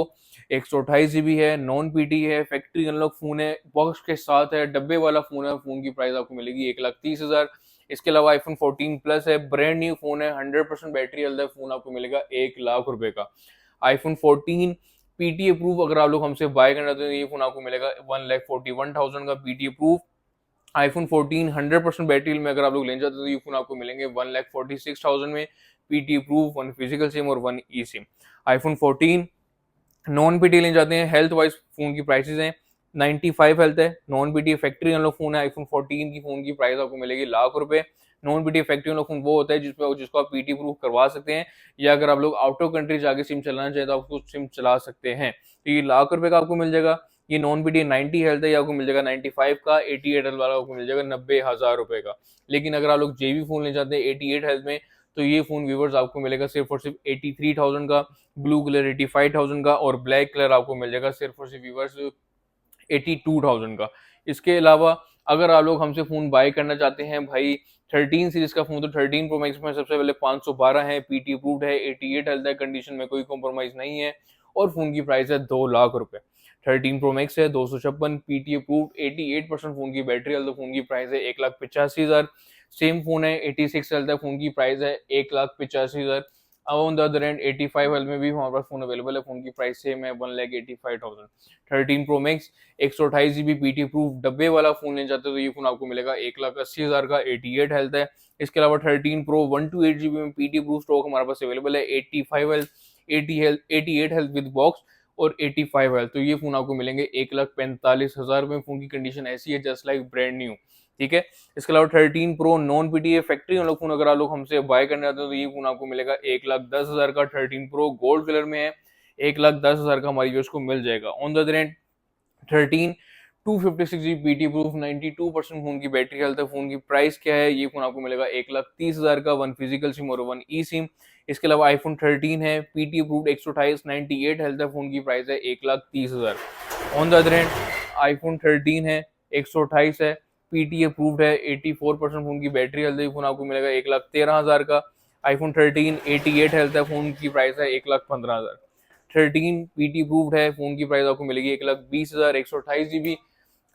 128 GB है, नॉन पीटी है, फैक्ट्री अनलॉक फोन है, बॉक्स के साथ है, डब्बे वाला फोन है। फोन की प्राइस आपको मिलेगी 1,30,000। इसके अलावा आईफोन 14 प्लस है, ब्रांड न्यू फोन है, 100% बैटरी हेल्थ है, फोन आपको मिलेगा 1,00,000 रुपए का। आईफोन 14 पीटी अप्रूव अगर आप लोग हमसे बाय करना तो ये फोन आपको मिलेगा 1,41,000 का पीटी अप्रूव। आईफोन 14 100% बैटरी में अगर आप लोग लेना चाहते हो तो ये फोन आपको मिलेंगे 1,46,000 में, PT approve, one physical SIM और वन ई सिम। आईफोन 14 नॉन पीटी लेना चाहते हैं, हेल्थ वाइज फोन की प्राइसेस हैं 95 हेल्थ है, non PT factory unlock phone है। आईफोन 14 की फोन की प्राइस आपको मिलेगी 1,00,000 रुपए। Non PT factory unlock phone वो होता है जिसको आप पीटी प्रूफ करवा सकते हैं, या अगर आप लोग आउट ऑफ कंट्री जाके सिम चलाना चाहें तो आप उसको सिम चला सकते हैं। तो ये 1,00,000 रुपए का आपको मिल जाएगा। ये नॉन पीटी 90 हेल्थ है, ये आपको मिल जाएगा 95 का। 88 हेल्थ वाला आपको मिल जाएगा 90,000 रुपए का। लेकिन अगर आप लोग जेबी फोन ले जाते हैं 88 हेल्थ में, तो ये फोन व्यूवर्स आपको मिलेगा सिर्फ और सिर्फ 83,000 का, ब्लू कलर 85,000 का, और ब्लैक कलर आपको मिल जाएगा सिर्फ और सिर्फ व्यूवर्स 82,000 का। इसके अलावा अगर आप लोग हमसे फोन बाय करना चाहते हैं भाई 13 सीरीज का फोन, तो 13 प्रो मैक्स में सबसे पहले 512 है, पीटी अप्रूव्ड है, 88 हेल्थ है, कंडीशन में कोई कॉम्प्रोमाइज नहीं है, और फोन की प्राइस है 2,00,000 रुपए। 13 प्रो मैक्स है 256, पीटी अप्रूव्ड, 88% फोन की बैटरी हेल्थ, फोन की प्राइस है 1,85,000। सेम फोन है 86 हेल्थ है, फोन की प्राइस है 1,85,000। On the other and 85 health में भी हमारे पास फोन अवेलेबल है, फोन की प्राइस सेम है 1,85,000। 13 pro max 128 GB PT proof डब्बे वाला फोन लेना चाहते हो तो ये फोन आपको मिलेगा 1,80,000 का, 88 हेल्थ है। इसके अलावा 13 प्रो 128 GB में पीटी प्रूफ स्टॉक हमारे पास अवेलेबल है, 85 health, 80 health, 88 health with box और 85 हेल्थ। तो ये फोन आपको मिलेंगे 1,45,000 में। फोन की कंडीशन ऐसी है जस्ट लाइक ब्रांड न्यू, ठीक है। इसके अलावा 13 प्रो नॉन पीटी फैक्ट्री हम लोग फोन अगर आप लोग हमसे बाय करने आते हो तो ये फोन आपको मिलेगा 1,10,000 का। 13 प्रो गोल्ड कलर में है, 1,10,000 का हमारी यूज को मिल जाएगा। On the other and 13 256 GB PT proof, 92% phone की बैटरी हेल्थ है, फोन की प्राइस क्या है, ये फोन आपको मिलेगा 1,30,000 का, वन फिजिकल सिम और वन ई सिम। इसके अलावा आईफोन 13 है, पीटी अप्रूव्ड 128, 98 हेल्थ है, फोन की प्राइस है 1,30,000। On the other and iPhone 13 है, 128 है, पीटी अप्रूव्ड है, 84% फोन की बैटरी हेल्थ है, फोन आपको मिलेगा 1,13,000 का। आईफोन 13 88 हेल्थ है, फोन की प्राइस है 1,15,000। 13 पीटी अप्रूव्ड है, फोन की प्राइस आपको मिलेगी 1,20,000। 128 GB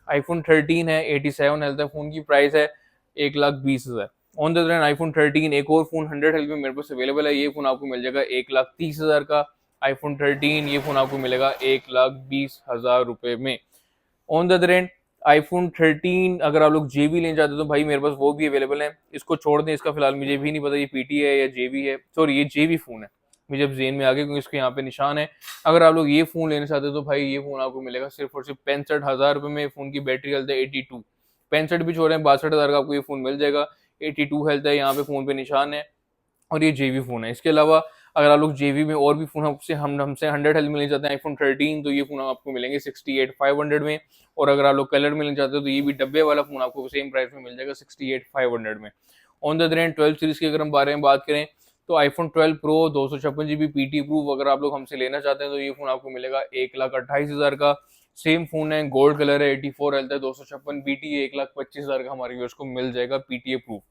आईफोन 13 है, 87 हेल्थ है, फोन की प्राइस है 1,20,000। On the other hand iPhone 13 एक और फोन 100 हेल्थ में मेरे पास अवेलेबल है, ये फोन आपको मिल जाएगा 1,30,000 का। आईफोन 13 ये फोन आपको मिलेगा 1,20,000 रुपए में। On the other and iPhone 13 अगर आप लोग जेबी लेना चाहते हो तो भाई मेरे पास वो भी अवेलेबल है। इसको छोड़ दें, इसका फिलहाल मुझे भी नहीं पता ये पीटी है या जेबी है, सॉरी ये जेबी फोन है, मुझे अब जेन में आ गया क्योंकि इसके यहाँ पे निशान है। अगर आप लोग ये फोन लेना चाहते हो तो भाई ये फोन आपको मिलेगा सिर्फ और सिर्फ 65,000 रुपए में। फोन की बैटरी हेल्थ है 82, 65 भी छोड़ रहे हैं, 62,000 का आपको ये फोन मिल जाएगा। 82 हेल्थ है, यहाँ पे फोन पे निशान है, और ये जेवी फोन है। इसके अलावा अगर आप लोग जेवी में और भी फोन हमसे 100 हेल्थ में ले जाते हैं आईफोन 13, तो ये फोन आपको मिलेंगे 68,500 में। और अगर आप लोग कलर में लेना चाहते हो तो ये भी डब्बे वाला फोन आपको सेम प्राइस में मिल जाएगा 68,500 में। On the other hand 12 series की अगर हम बारे में बात करें तो iPhone 12 pro 256 GB PT proof अगर आप लोग हमसे लेना चाहते हैं तो ये फोन आपको मिलेगा 1,28,000 का। सेम फोन है, गोल्ड कलर है, 84 हेल्थ है, 256 बीटी, 1,25,000 का हमारे व्यूअर्स को मिल जाएगा पीटीए प्रूफ।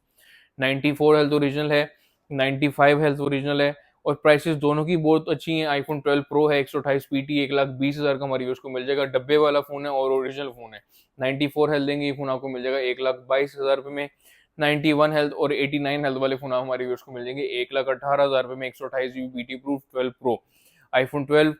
94 हेल्थ ओरिजिनल है, 95 हेल्थ ओरिजिनल है, और प्राइसेस दोनों की बहुत अच्छी हैं। आईफोन 12 प्रो है 128 पीटी, 1,20,000 का हमारे व्यूअर्स को मिल जाएगा, डब्बे वाला फोन है और ओरिजिनल फोन है। 94 हेल्थ देंगे ये फोन आपको मिल जाएगा 1,22,000 रुपए में। 91 हेल्थ और 89 हेल्थ वाले फोन हमारे व्यूअर्स को मिल जाएंगे 1,18,000 रुपए में। 128 GB PT proof 12 pro iPhone 12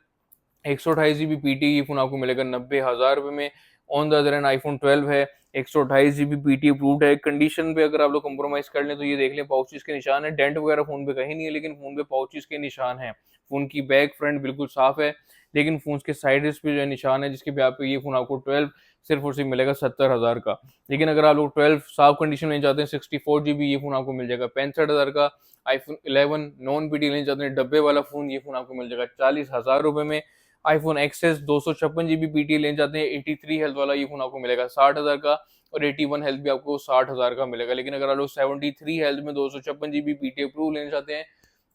128 GB PT, ये फोन आपको मिलेगा 90,000 रुपए में। On the other and iPhone 12 है, 128 GB पीटी अप्रूव्ड है। कंडीशन पे अगर आप लोग कॉम्प्रोमाइज कर लें तो ये देख लें पाउचेस के निशान है, डेंट वगैरह फोन पे कहीं नहीं है, लेकिन फोन पे पाउचेस के निशान है। फोन की बैक फ्रंट बिल्कुल साफ है, लेकिन फोन के साइड्स पे जो है निशान है, जिसके ब्याह पे ये फोन आपको 12 सिर्फ और सिर्फ मिलेगा 70,000 का। लेकिन अगर आप लोग 12 साफ कंडीशन में चाहते हैं 64 GB, ये फोन आपको मिल जाएगा 65,000 का। आईफोन 11 नॉन पीटी लेना चाहते हैं डब्बे वाला फोन, ये फोन आपको मिल जाएगा 40,000 रुपए में। आईफोन एक्सेस 256 GB पीटी लेना चाहते हैं 83 हेल्थ वाला, ये फोन आपको मिलेगा 60,000 का, और 81 हेल्थ भी आपको 60,000 का मिलेगा। लेकिन अगर आप लोग 73 हेल्थ में 256 GB पीटी अप्रूव लेना चाहते हैं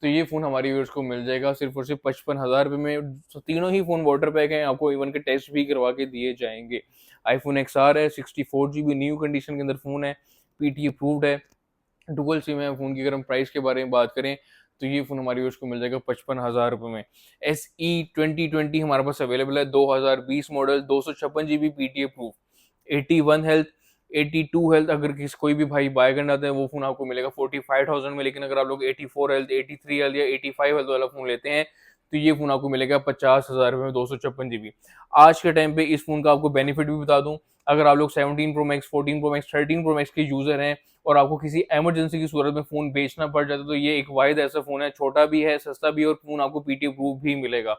तो ये फ़ोन हमारे व्यूअर्स को मिल जाएगा सिर्फ और सिर्फ 55,000 रुपये में। तो तीनों ही फ़ोन वाटर पैक हैं, आपको इवन के टेस्ट भी करवा के दिए जाएंगे। आईफोन XR है, 64 GB न्यू कंडीशन के अंदर फ़ोन है, पीटी अप्रूव्ड है, डुअल सिम है। फ़ोन की अगर हम प्राइस के बारे में बात करें तो ये फ़ोन हमारे व्यूअर्स को मिल जाएगा 55,000 रुपये में। SE 2020 हमारे पास अवेलेबल है, 2020 model, 256 GB PT approve, 81 health, 82 health. अगर किसी कोई भी भाई बाय करना चाहते हैं वो फ़ोन आपको मिलेगा 45,000 में। लेकिन अगर आप लोग 84 हेल्थ, 83 हेल्थ या 85 हेल्थ वाला फ़ोन लेते हैं तो ये फ़ोन आपको मिलेगा 50,000 रुपये में, 256 GB। आज के टाइम पे इस फ़ोन का आपको बेनिफिट भी बता दूं, अगर आप लोग 17 pro max, 14 pro max, 13 pro max के यूज़र हैं और आपको किसी इमरजेंसी की सूरत में फ़ोन बेचना पड़ जाता है तो ये एक वाहिद ऐसा फ़ोन है, छोटा भी है, सस्ता भी है और फ़ोन आपको पीटी प्रूफ भी मिलेगा,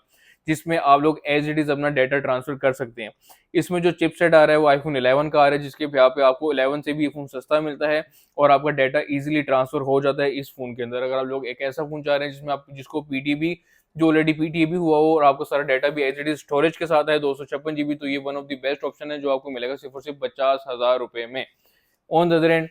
जिसमें आप लोग एज इट इज़ अपना डाटा ट्रांसफर कर सकते हैं। इसमें जो चिपसेट आ रहा है वो आईफोन 11 का आ रहा है, जिसके यहाँ पे आपको 11 से भी ये फ़ोन सस्ता मिलता है और आपका डाटा ईजिली ट्रांसफर हो जाता है इस फ़ोन के अंदर। अगर आप लोग एक ऐसा फ़ोन चाह रहे हैं जिसमें आप जिसको पीटी भी जो ऑलरेडी पीटी भी हुआ हो और आपको सारा डाटा भी एज इट इज स्टोरेज के साथ है 256 GB, तो ये one of the best option है जो आपको मिलेगा सिर्फ और सिर्फ 50,000 रुपये में। ऑन द अदर एंड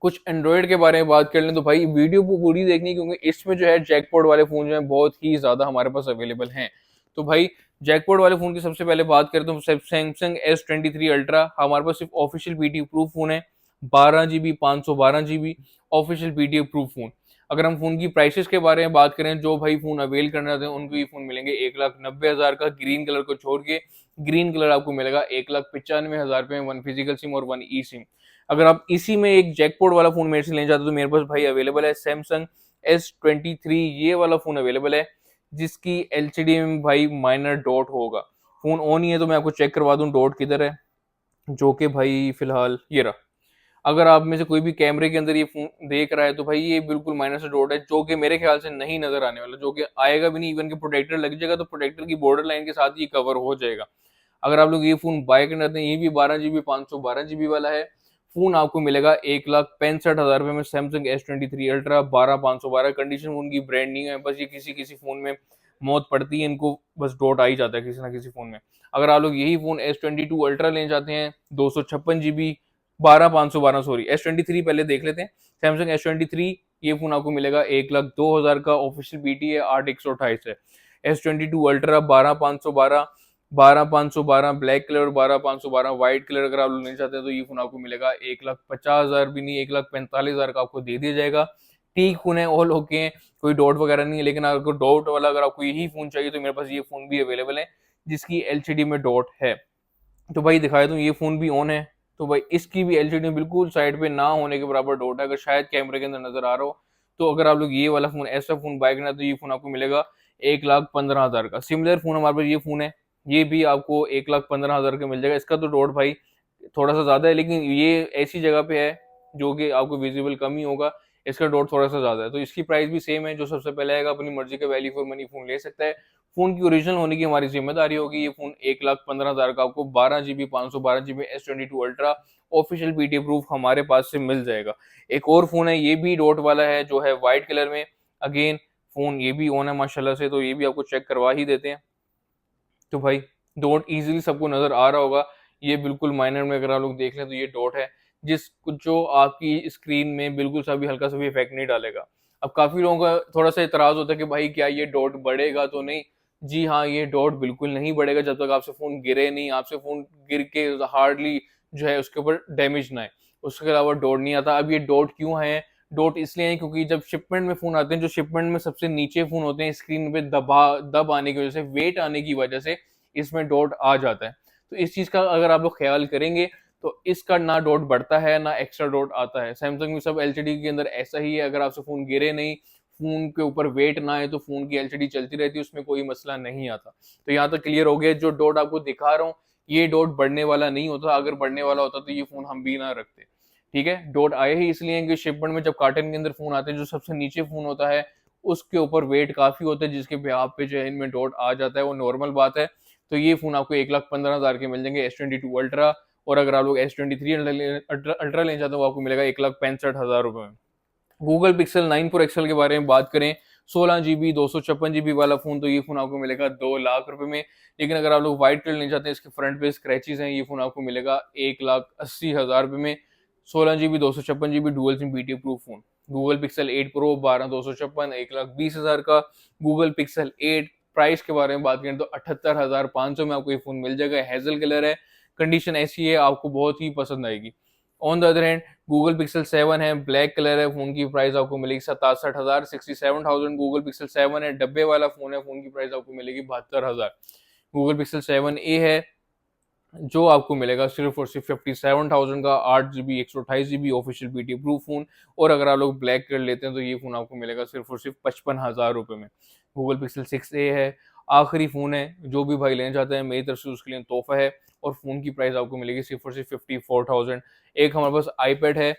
कुछ एंड्रॉइड के बारे में बात कर लें तो भाई वीडियो को पूरी देखनी, क्योंकि इसमें जो है जैकपॉट वाले फोन जो है बहुत ही ज्यादा हमारे पास अवेलेबल हैं। तो भाई जैकपॉट वाले फोन की सबसे पहले बात करें तो सैमसंग S23 अल्ट्रा हमारे पास सिर्फ ऑफिशियल पीटी अप्रूव फोन है, 12 GB 512 GB official PT approve phone. अगर हम फोन की प्राइसेस के बारे में बात करें, जो भाई फोन अवेल करना चाहते हैं उनको ये फोन मिलेंगे 1,90,000 का, ग्रीन कलर को छोड़ के। ग्रीन कलर आपको मिलेगा 1,95,000 रुपये में, वन फिजिकल सिम और वन ई सिम। अगर आप इसी में एक जैकपॉट वाला फोन मेरे से लेना चाहते हो तो मेरे पास भाई अवेलेबल है सैमसंग S23, ये वाला फोन अवेलेबल है जिसकी एलसीडी में भाई माइनर डॉट होगा। फोन ऑन ही है तो मैं आपको चेक करवा दूं डॉट किधर है, जो कि भाई फिलहाल ये रहा। अगर आप में से कोई भी कैमरे के अंदर ये फोन देख रहा है तो भाई ये बिल्कुल माइनस से डॉट है, जो कि मेरे ख्याल से नहीं नजर आने वाला, जो कि आएगा भी नहीं। इवन के प्रोटेक्टर लग जाएगा तो प्रोटेक्टर की बॉर्डर लाइन के साथ ही कवर हो जाएगा। अगर आप लोग ये फोन बाय करना चाहते हैं, ये भी 12 GB 512 GB वाला है, फोन आपको मिलेगा 1,65,000 रुपये में। सैमसंग S23 अल्ट्रा 12,512, कंडीशन उनकी ब्रांड नहीं है, बस ये किसी किसी फोन में मौत पड़ती है इनको, बस डॉट आ ही जाता है किसी ना किसी फोन में। अगर आप लोग यही फोन S22 अल्ट्रा लेना चाहते हैं, 256 GB 12,512, सॉरी S23 पहले देख लेते हैं। सैमसंग S23 ये फोन आपको मिलेगा 1,02,000 का, ऑफिशियल बीटी है 8,128 है। S22 ultra 12,512, 12,512 black colour, 12,512 white colour अगर आप लोग लेना चाहते हैं तो ये फोन आपको मिलेगा 1,50,000 भी नहीं, 1,45,000 का आपको दे दिया जाएगा। ठीक फोन है, ऑल ओके हैं, कोई डॉट वगैरह नहीं है। लेकिन अगर डॉट वाला अगर आपको यही फोन चाहिए तो मेरे पास ये फोन भी अवेलेबल है जिसकी एलसीडी में डॉट है। तो भाई दिखाया तो ये फोन भी ऑन है, तो भाई इसकी भी एलसीडी बिल्कुल साइड पे ना होने के बराबर डॉट है, अगर शायद कैमरे के अंदर नजर आ रहा हो। तो अगर आप लोग ये वाला फोन ऐसा फोन बाय करना तो ये फोन आपको मिलेगा 1,15,000 का। सिमिलर फोन हमारे पास ये फोन है, ये भी आपको 1,15,000 का मिल जाएगा। इसका तो डॉट भाई थोड़ा सा ज्यादा है, लेकिन ये ऐसी जगह पे है जो कि आपको विजिबल कम ही होगा, इसका डॉट थोड़ा सा ज्यादा है। तो इसकी प्राइस भी सेम है, जो सबसे पहले आएगा अपनी मर्जी का वैल्यू फॉर मनी फोन ले सकता है। फोन की ओरिजिनल होने की हमारी जिम्मेदारी होगी। ये फोन 1,15,000 का आपको 12 GB 512 GB S22 ultra official PT proof हमारे पास से मिल जाएगा। एक और फोन है, ये भी डॉट वाला है, जो है व्हाइट कलर में। अगेन फोन ये भी ऑन है माशाल्लाह से, तो ये भी आपको चेक करवा ही देते हैं। तो भाई डॉट इजीली सबको नजर आ रहा होगा, ये बिल्कुल माइनर में अगर आप लोग देख लें तो ये डॉट है, जिस जो आपकी स्क्रीन में बिल्कुल सा भी हल्का सा भी इफेक्ट नहीं डालेगा। अब काफी लोगों का थोड़ा सा इतराज होता है कि भाई क्या ये डॉट बढ़ेगा तो नहीं। जी हाँ, ये डॉट बिल्कुल नहीं बढ़ेगा जब तक आपसे फोन गिरे नहीं, आपसे फोन गिर के हार्डली जो है उसके ऊपर डैमेज ना है, उसके अलावा डॉट नहीं आता। अब ये डॉट क्यों है? डॉट इसलिए है क्योंकि जब शिपमेंट में फोन आते हैं, जो शिपमेंट में सबसे नीचे फोन होते हैं, स्क्रीन पे दब आने की वजह से, वेट आने की वजह से इसमें डॉट आ जाता है। तो इस चीज का अगर आप लोग ख्याल करेंगे तो इसका ना डॉट बढ़ता है ना एक्स्ट्रा डॉट आता है। सैमसंग में सब एलसीडी के अंदर ऐसा ही है, अगर आपसे फोन गिरे नहीं, फोन के ऊपर वेट ना है तो फोन की एलसीडी चलती रहती है, उसमें कोई मसला नहीं आता। तो यहाँ तक क्लियर हो गया। जो डॉट आपको दिखा रहा हूँ ये डॉट बढ़ने वाला नहीं होता, अगर बढ़ने वाला होता तो ये फोन हम भी ना रखते। ठीक है, डॉट आए ही इसलिए कि शिपमेंट में जब कार्टन के अंदर फोन आते हैं, जो सबसे नीचे फोन होता है उसके ऊपर वेट काफी होता है, जिसके बिहाफ पे जो है इनमें डॉट आ जाता है, वो नॉर्मल बात है। तो ये फोन आपको 1,15,000 के मिल जाएंगे S22 अल्ट्रा, और अगर आप लोग S23 अल्ट्रा लेना चाहते हो वो आपको मिलेगा 1,65,000 रुपए में। गूगल पिक्सल 9 प्रो एक्सल के बारे में बात करें, 16 GB 256 GB वाला फोन, तो ये फोन आपको मिलेगा 2 लाख रुपए में। लेकिन अगर आप लोग व्हाइट कलर लेना चाहते हैं, इसके फ्रंट पे स्क्रैचेस हैं, ये फोन आपको मिलेगा 1,80,000 रुपए में। 16 GB 256 GB dual SIM BT proof phone. Google pixel 8 pro 12,256, 1,20,000 का। गूगल पिक्सल 8 प्राइस के बारे में बात करें तो 78,500 में आपको ये फोन मिल जाएगा। हेजल कलर है, कंडीशन ऐसी है, आपको बहुत ही पसंद आएगी। On the other hand Google pixel 7 है, ब्लैक कलर है, फोन की प्राइस आपको मिलेगी 67,000, 67,000 गूगल पिक्सल 7 है, डब्बे वाला फोन है, फोन की प्राइस आपको मिलेगी 72,000। गूगल पिक्सल 7A है जो आपको मिलेगा सिर्फ और सिर्फ 57,000 का, 8 GB 128 GB official BT proof phone. और अगर आप लोग ब्लैक कर लेते हैं तो ये फोन आपको मिलेगा सिर्फ और सिर्फ 55,000 में। गूगल पिक्सल 6A है, आखिरी फोन है, जो भी भाई लेना चाहते हैं मेरी तरफ से उसके लिए तोहफा है। और फोन की प्राइस आपको मिलेगी सिर्फ और सिर्फ 54,000। एक हमारे पास आईपैड है,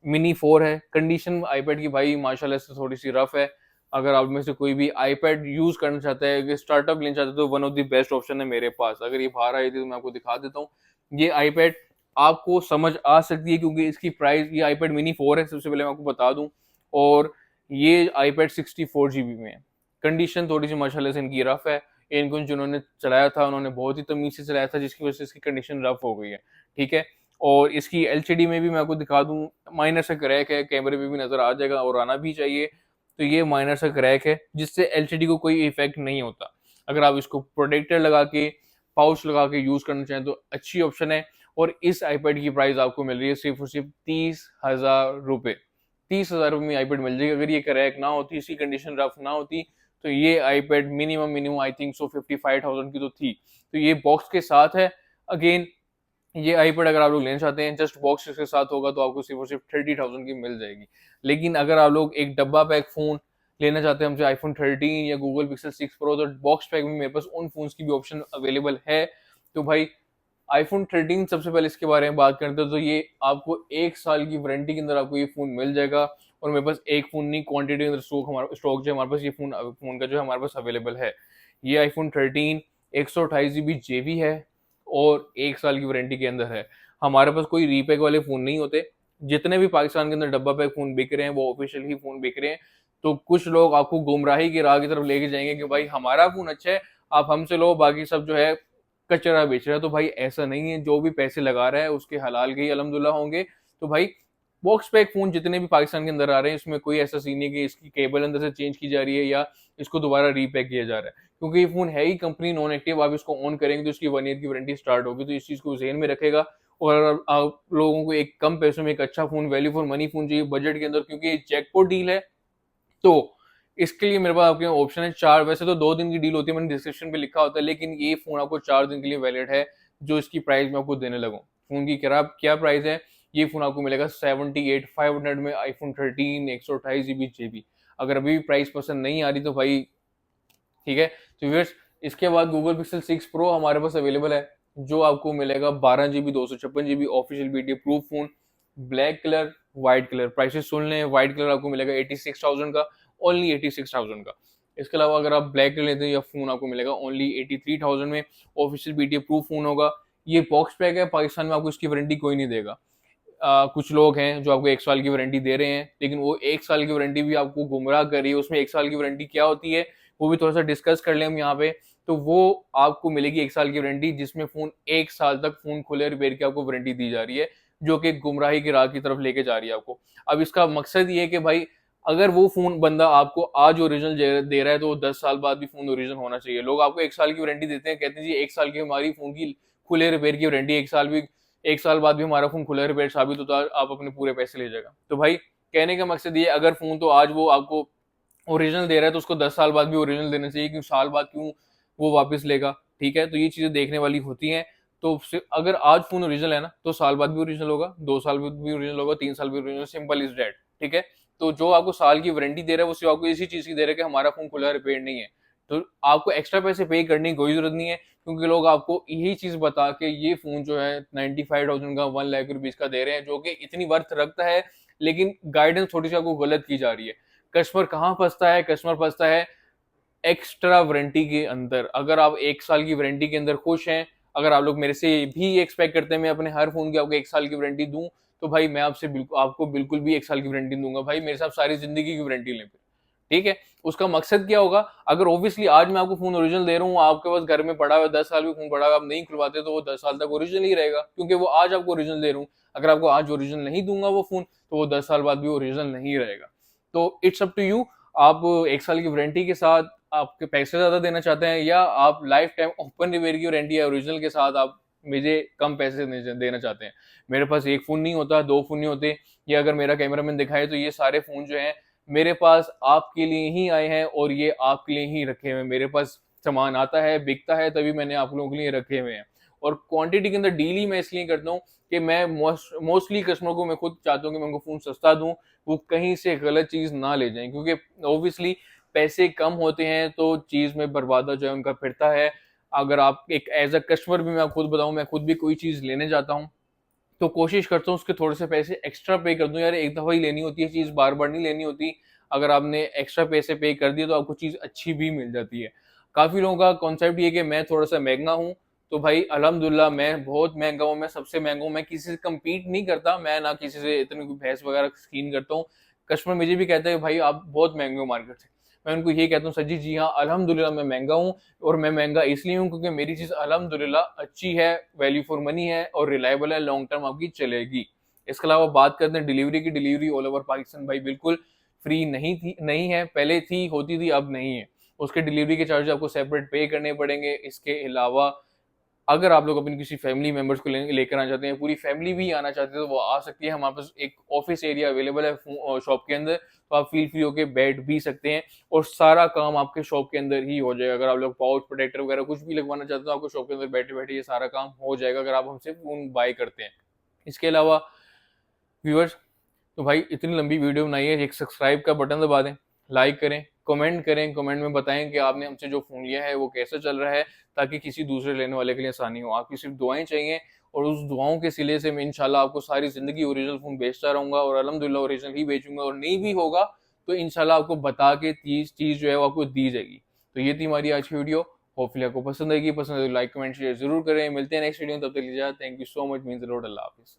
मिनी 4 है, कंडीशन आईपैड की भाई माशाल्लाह से थोड़ी सी रफ है। अगर आप में से कोई भी आईपैड यूज करना चाहता है, स्टार्टअप लेना चाहता है, तो one of the best option है मेरे पास। अगर ये बाहर आई थी तो मैं आपको दिखा देता हूँ। ये आईपैड आपको समझ आ सकती है क्योंकि इसकी प्राइस, ये आईपैड मिनी 4 है, सबसे पहले मैं आपको बता दूं। और ये आईपैड 64 GB में है। कंडीशन थोड़ी सी माशाल्लाह से इनकी रफ है। इनको जिन्होंने चलाया था उन्होंने बहुत ही तमीज से चलाया था, जिसकी वजह से इसकी कंडीशन रफ हो गई है। ठीक है, और इसकी एलसीडी में भी मैं आपको दिखा दूं, माइनर सा क्रैक है, कैमरे में भी नजर आ जाएगा और आना भी चाहिए। तो ये माइनर सा क्रैक है जिससे एलसीडी को कोई इफेक्ट नहीं होता। अगर आप इसको प्रोटेक्टर लगा के, पाउच लगा के यूज करना चाहें तो अच्छी ऑप्शन है। और इस आईपैड की प्राइस आपको मिल रही है सिर्फ और सिर्फ 30,000 रुपए। 30,000 में आईपैड मिल जाएगी। अगर ये क्रैक ना होती, इसकी कंडीशन रफ ना होती, तो ये iPad minimum minimum I think so 55,000 की तो थी। तो ये बॉक्स के साथ है। अगेन ये आईपैड अगर आप लोग लेना चाहते हैं, जस्ट बॉक्स के साथ होगा तो आपको सिर्फ और सिर्फ 30,000 की मिल जाएगी। लेकिन अगर आप लोग एक डब्बा पैक फोन लेना चाहते हैं हमसे, आईफोन 13 या गूगल पिक्सल 6 प्रो, तो बॉक्स पैक में मेरे पास उन फोन्स की भी ऑप्शन अवेलेबल है। तो भाई आईफोन 13 सबसे पहले इसके बारे में बात करते हैं तो ये आपको 1 साल की वारंटी के अंदर आपको ये फोन मिल जाएगा। और मेरे पास एक फोन नहीं, क्वांटिटी के अंदर स्टॉक जो है हमारे पास, ये फोन का जो है हमारे पास अवेलेबल है। ये आईफोन 13 128 GB जेबी है और 1 साल की वारंटी के अंदर है। हमारे पास कोई रीपैक वाले फोन नहीं होते। जितने भी पाकिस्तान के अंदर डब्बा पैक फोन बिक रहे हैं वो ऑफिशियल ही फोन बिक रहे हैं। तो कुछ लोग आपको गुमराही की राह की तरफ लेके जाएंगे कि भाई हमारा फोन अच्छा है, आप हमसे लो, बाकी सब जो है कचरा बेच रहा है। तो भाई ऐसा नहीं है, जो भी पैसे लगा रहा है उसके हलाल के ही अल्हम्दुलिल्लाह होंगे। तो भाई बॉक्स पैक फोन जितने भी पाकिस्तान के अंदर आ रहे हैं, इसमें कोई ऐसा सीन नहीं है कि इसकी केबल अंदर से चेंज की जा रही है या इसको दोबारा रीपैक किया जा रहा है। क्योंकि ये फोन है ही कंपनी नॉन एक्टिव, आप इसको ऑन करेंगे तो इसकी 1 ईयर की वारंटी स्टार्ट होगी। तो इस चीज को जहन में रखेगा। और अगर आप लोगों को एक कम पैसों में एक अच्छा phone, value for money phone चाहिए बजट के अंदर, क्योंकि ये जैकपॉट डील है, तो इसके लिए मेरे पास आपके ऑप्शन है 4। वैसे तो 2 दिन की डील होती है, मैंने डिस्क्रिप्शन पे लिखा होता है, लेकिन ये फोन आपको 4 दिन के लिए वैलिड है। जो इसकी प्राइस मैं आपको देने लगा, फोन की क्या प्राइस है। ये फोन आपको मिलेगा 78,500 में, आईफोन 13 128 GB जेबी। अगर अभी भी प्राइस पसंद नहीं आ रही तो भाई ठीक है। तो व्यूअर्स, इसके बाद गूगल पिक्सल 6 प्रो हमारे पास अवेलेबल है, जो आपको मिलेगा 12 GB 256 GB official BT proof phone, black colour, white colour. Prices सुन लें, व्हाइट कलर आपको मिलेगा 86,000 का, ओनली 86,000 का। इसके अलावा अगर आप ब्लैक कलर लेते हैं, यह फोन आपको मिलेगा ओनली 83,000 में, ऑफिशियल बीटी प्रूफ फोन होगा। ये बॉक्स पैक है, पाकिस्तान में आपको इसकी वारंटी कोई नहीं देगा। कुछ लोग हैं जो आपको 1 साल की वारंटी दे रहे हैं, लेकिन वो 1 साल की वारंटी भी आपको गुमराह कर रही है। उसमें 1 साल की वारंटी क्या होती है वो भी थोड़ा सा डिस्कस कर लें हम यहाँ पे। तो वो आपको मिलेगी 1 साल की वारंटी, जिसमें फोन 1 साल तक फोन खुले रिपेयर की आपको वारंटी दी जा रही है, जो कि गुमराही की राह की तरफ लेके जा रही है आपको। अब इसका मकसद ये है कि भाई अगर वो फोन बंदा आपको आज ओरिजिनल दे रहा है तो 10 साल बाद भी फोन ओरिजिनल होना चाहिए। लोग आपको 1 साल की वारंटी देते हैं, कहते हैं जी 1 साल की हमारी फोन की खुले रिपेयर की वारंटी, 1 साल बाद भी हमारा फोन खुला रिपेयर साबित होता है, आप अपने पूरे पैसे ले जाएगा। तो भाई कहने का मकसद ये, अगर फोन तो आज वो आपको ओरिजिनल दे रहा है तो उसको 10 साल बाद भी ओरिजिनल देना चाहिए, क्यों साल बाद क्यों वो वापस लेगा। ठीक है, तो ये चीजें देखने वाली होती हैं। तो अगर आज फोन ओरिजिनल है ना तो साल बाद भी ओरिजिनल होगा, 2 साल बाद भी ओरिजिनल होगा, 3 साल भी ओरिजिनल, सिंपल इज डेट। ठीक है, तो जो आपको साल की वारंटी दे रहा है वो सिर्फ आपको इसी चीज की दे रहा है कि हमारा फोन खुला रिपेयर नहीं है। तो आपको एक्स्ट्रा पैसे पे करने की कोई जरूरत नहीं है, क्योंकि लोग आपको यही चीज बता के ये फोन जो है 95,000 का, 1 लाख रुपीज का दे रहे हैं, जो कि इतनी वर्थ रखता है, लेकिन गाइडेंस थोड़ी सी आपको गलत की जा रही है। कस्टमर कहाँ फंसता है, कस्टमर फंसता है एक्स्ट्रा वारंटी के अंदर। अगर आप 1 साल की वारंटी के अंदर खुश हैं, अगर आप लोग मेरे से भी एक्सपेक्ट करते हैं मैं अपने हर फोन की आपको 1 साल की वारंटी दूं, तो भाई मैं आपसे आपको बिल्कुल भी 1 साल की वारंटी दूंगा। भाई मेरे साथ सारी जिंदगी की वारंटी लें फिर। ठीक है। उसका मकसद क्या होगा, अगर ऑब्वियसली आज मैं आपको फोन ओरिजिनल दे रहा हूँ, आपके पास घर में पड़ा हुआ 10 साल भी फोन पड़ा हुआ, आप नहीं खुलवाते तो वो 10 साल तक ओरिजिनल ही रहेगा, क्योंकि वो आज आपको ओरिजिनल दे रहा हूँ। अगर आपको आज ओरिजिनल नहीं दूंगा वो फोन, तो वो 10 साल बाद भी ओरिजिनल नहीं रहेगा। तो इट्स अप टू यू, आप 1 साल की वारंटी के साथ आपके पैसे ज्यादा देना चाहते हैं, या आप लाइफ टाइम ओपन रिपेयर की वारंटी या ओरिजिनल के साथ आप मुझे कम पैसे देना चाहते हैं। मेरे पास एक फोन नहीं होता, दो फोन नहीं होते, ये अगर मेरा कैमरामैन दिखाए तो ये सारे फोन जो हैं मेरे पास आपके लिए ही आए हैं, और ये आपके लिए ही रखे हुए हैं। मेरे पास सामान आता है, बिकता है, तभी मैंने आप लोगों के लिए रखे हुए हैं। और क्वांटिटी के अंदर डील ही मैं इसलिए करता हूँ कि मैं मोस्टली कस्टमर को मैं खुद चाहता हूँ कि मैं उनको फोन सस्ता दूं, वो कहीं से गलत चीज ना ले जाएं, क्योंकि ऑब्वियसली पैसे कम होते हैं तो चीज में बर्बादा जो है उनका फिरता है। अगर आप एक एज अ कस्टमर भी मैं खुद बताऊं, मैं खुद भी कोई चीज लेने जाता हूँ तो कोशिश करता हूँ उसके थोड़े से पैसे एक्स्ट्रा पे कर दूं। यार एक दफा ही लेनी होती है चीज, बार बार नहीं लेनी होती। अगर आपने एक्स्ट्रा पैसे पे कर दिए तो आपको चीज अच्छी भी मिल जाती है। काफी लोगों का कॉन्सेप्ट ये कि मैं थोड़ा सा महंगा हूँ, तो भाई अल्हम्दुलिल्लाह मैं बहुत महंगा हूँ, मैं सबसे महंगा हूँ, मैं किसी से कम्पीट नहीं करता, मैं ना किसी से इतनी कोई बहस वगैरह स्कीन करता हूँ। कस्टमर मुझे भी कहता है भाई आप बहुत महंगे हो मार्केट से। मैं उनको ये कहता हूँ सर जी हाँ अल्हम्दुलिल्लाह मैं महंगा हूँ, और मैं महंगा इसलिए हूँ क्योंकि मेरी चीज अल्हम्दुलिल्लाह अच्छी है, वैल्यू फॉर मनी है और रिलायबल है, लॉन्ग टर्म आपकी चलेगी। इसके अलावा बात करते हैं डिलीवरी की, डिलीवरी ऑल ओवर पाकिस्तान भाई बिल्कुल फ्री नहीं थी, नहीं है, पहले थी, होती थी, अब नहीं है। उसके डिलीवरी के चार्ज आपको सेपरेट पे करने पड़ेंगे। इसके अलावा अगर आप लोग अपनी किसी फैमिली मेंबर्स को लेकर आना चाहते हैं, पूरी फैमिली भी आना चाहते हैं, तो वो आ सकती है। हमारे पास एक ऑफिस एरिया अवेलेबल है शॉप के अंदर, तो आप फील फ्री होके बैठ भी सकते हैं, और सारा काम आपके शॉप के अंदर ही हो जाएगा। अगर आप लोग पाउच प्रोटेक्टर वगैरह कुछ भी लगवाना चाहते हो, तो आपको शॉप के अंदर बैठे बैठे ये सारा काम हो जाएगा अगर आप हमसे फोन बाय करते हैं। इसके अलावा व्यूअर्स, तो भाई इतनी लंबी वीडियो बनाई है, एक सब्सक्राइब का बटन दबा दें, लाइक करें, कमेंट करें, कमेंट में बताएं कि आपने हमसे जो फोन लिया है वो कैसा चल रहा है, ताकि किसी दूसरे लेने वाले के लिए आसानी हो। आपकी सिर्फ दुआएं चाहिए, और उस दुआओं के सिले से मैं इंशाल्लाह आपको सारी जिंदगी ओरिजिनल फोन बेचता रहूंगा, और अल्हम्दुलिल्लाह ओरिजिनल ही बेचूंगा। और नहीं भी होगा तो इंशाल्लाह आपको बता के चीज जो है वो आपको दी जाएगी। तो ये थी हमारी आज की वीडियो। होपफुली आपको पसंद आएगी, पसंद है तो लाइक कमेंट शेयर जरूर करें। मिलते हैं नेक्स्ट वीडियो में, तब तक लीजिए, thank you so much, means a lot. Allah Hafiz.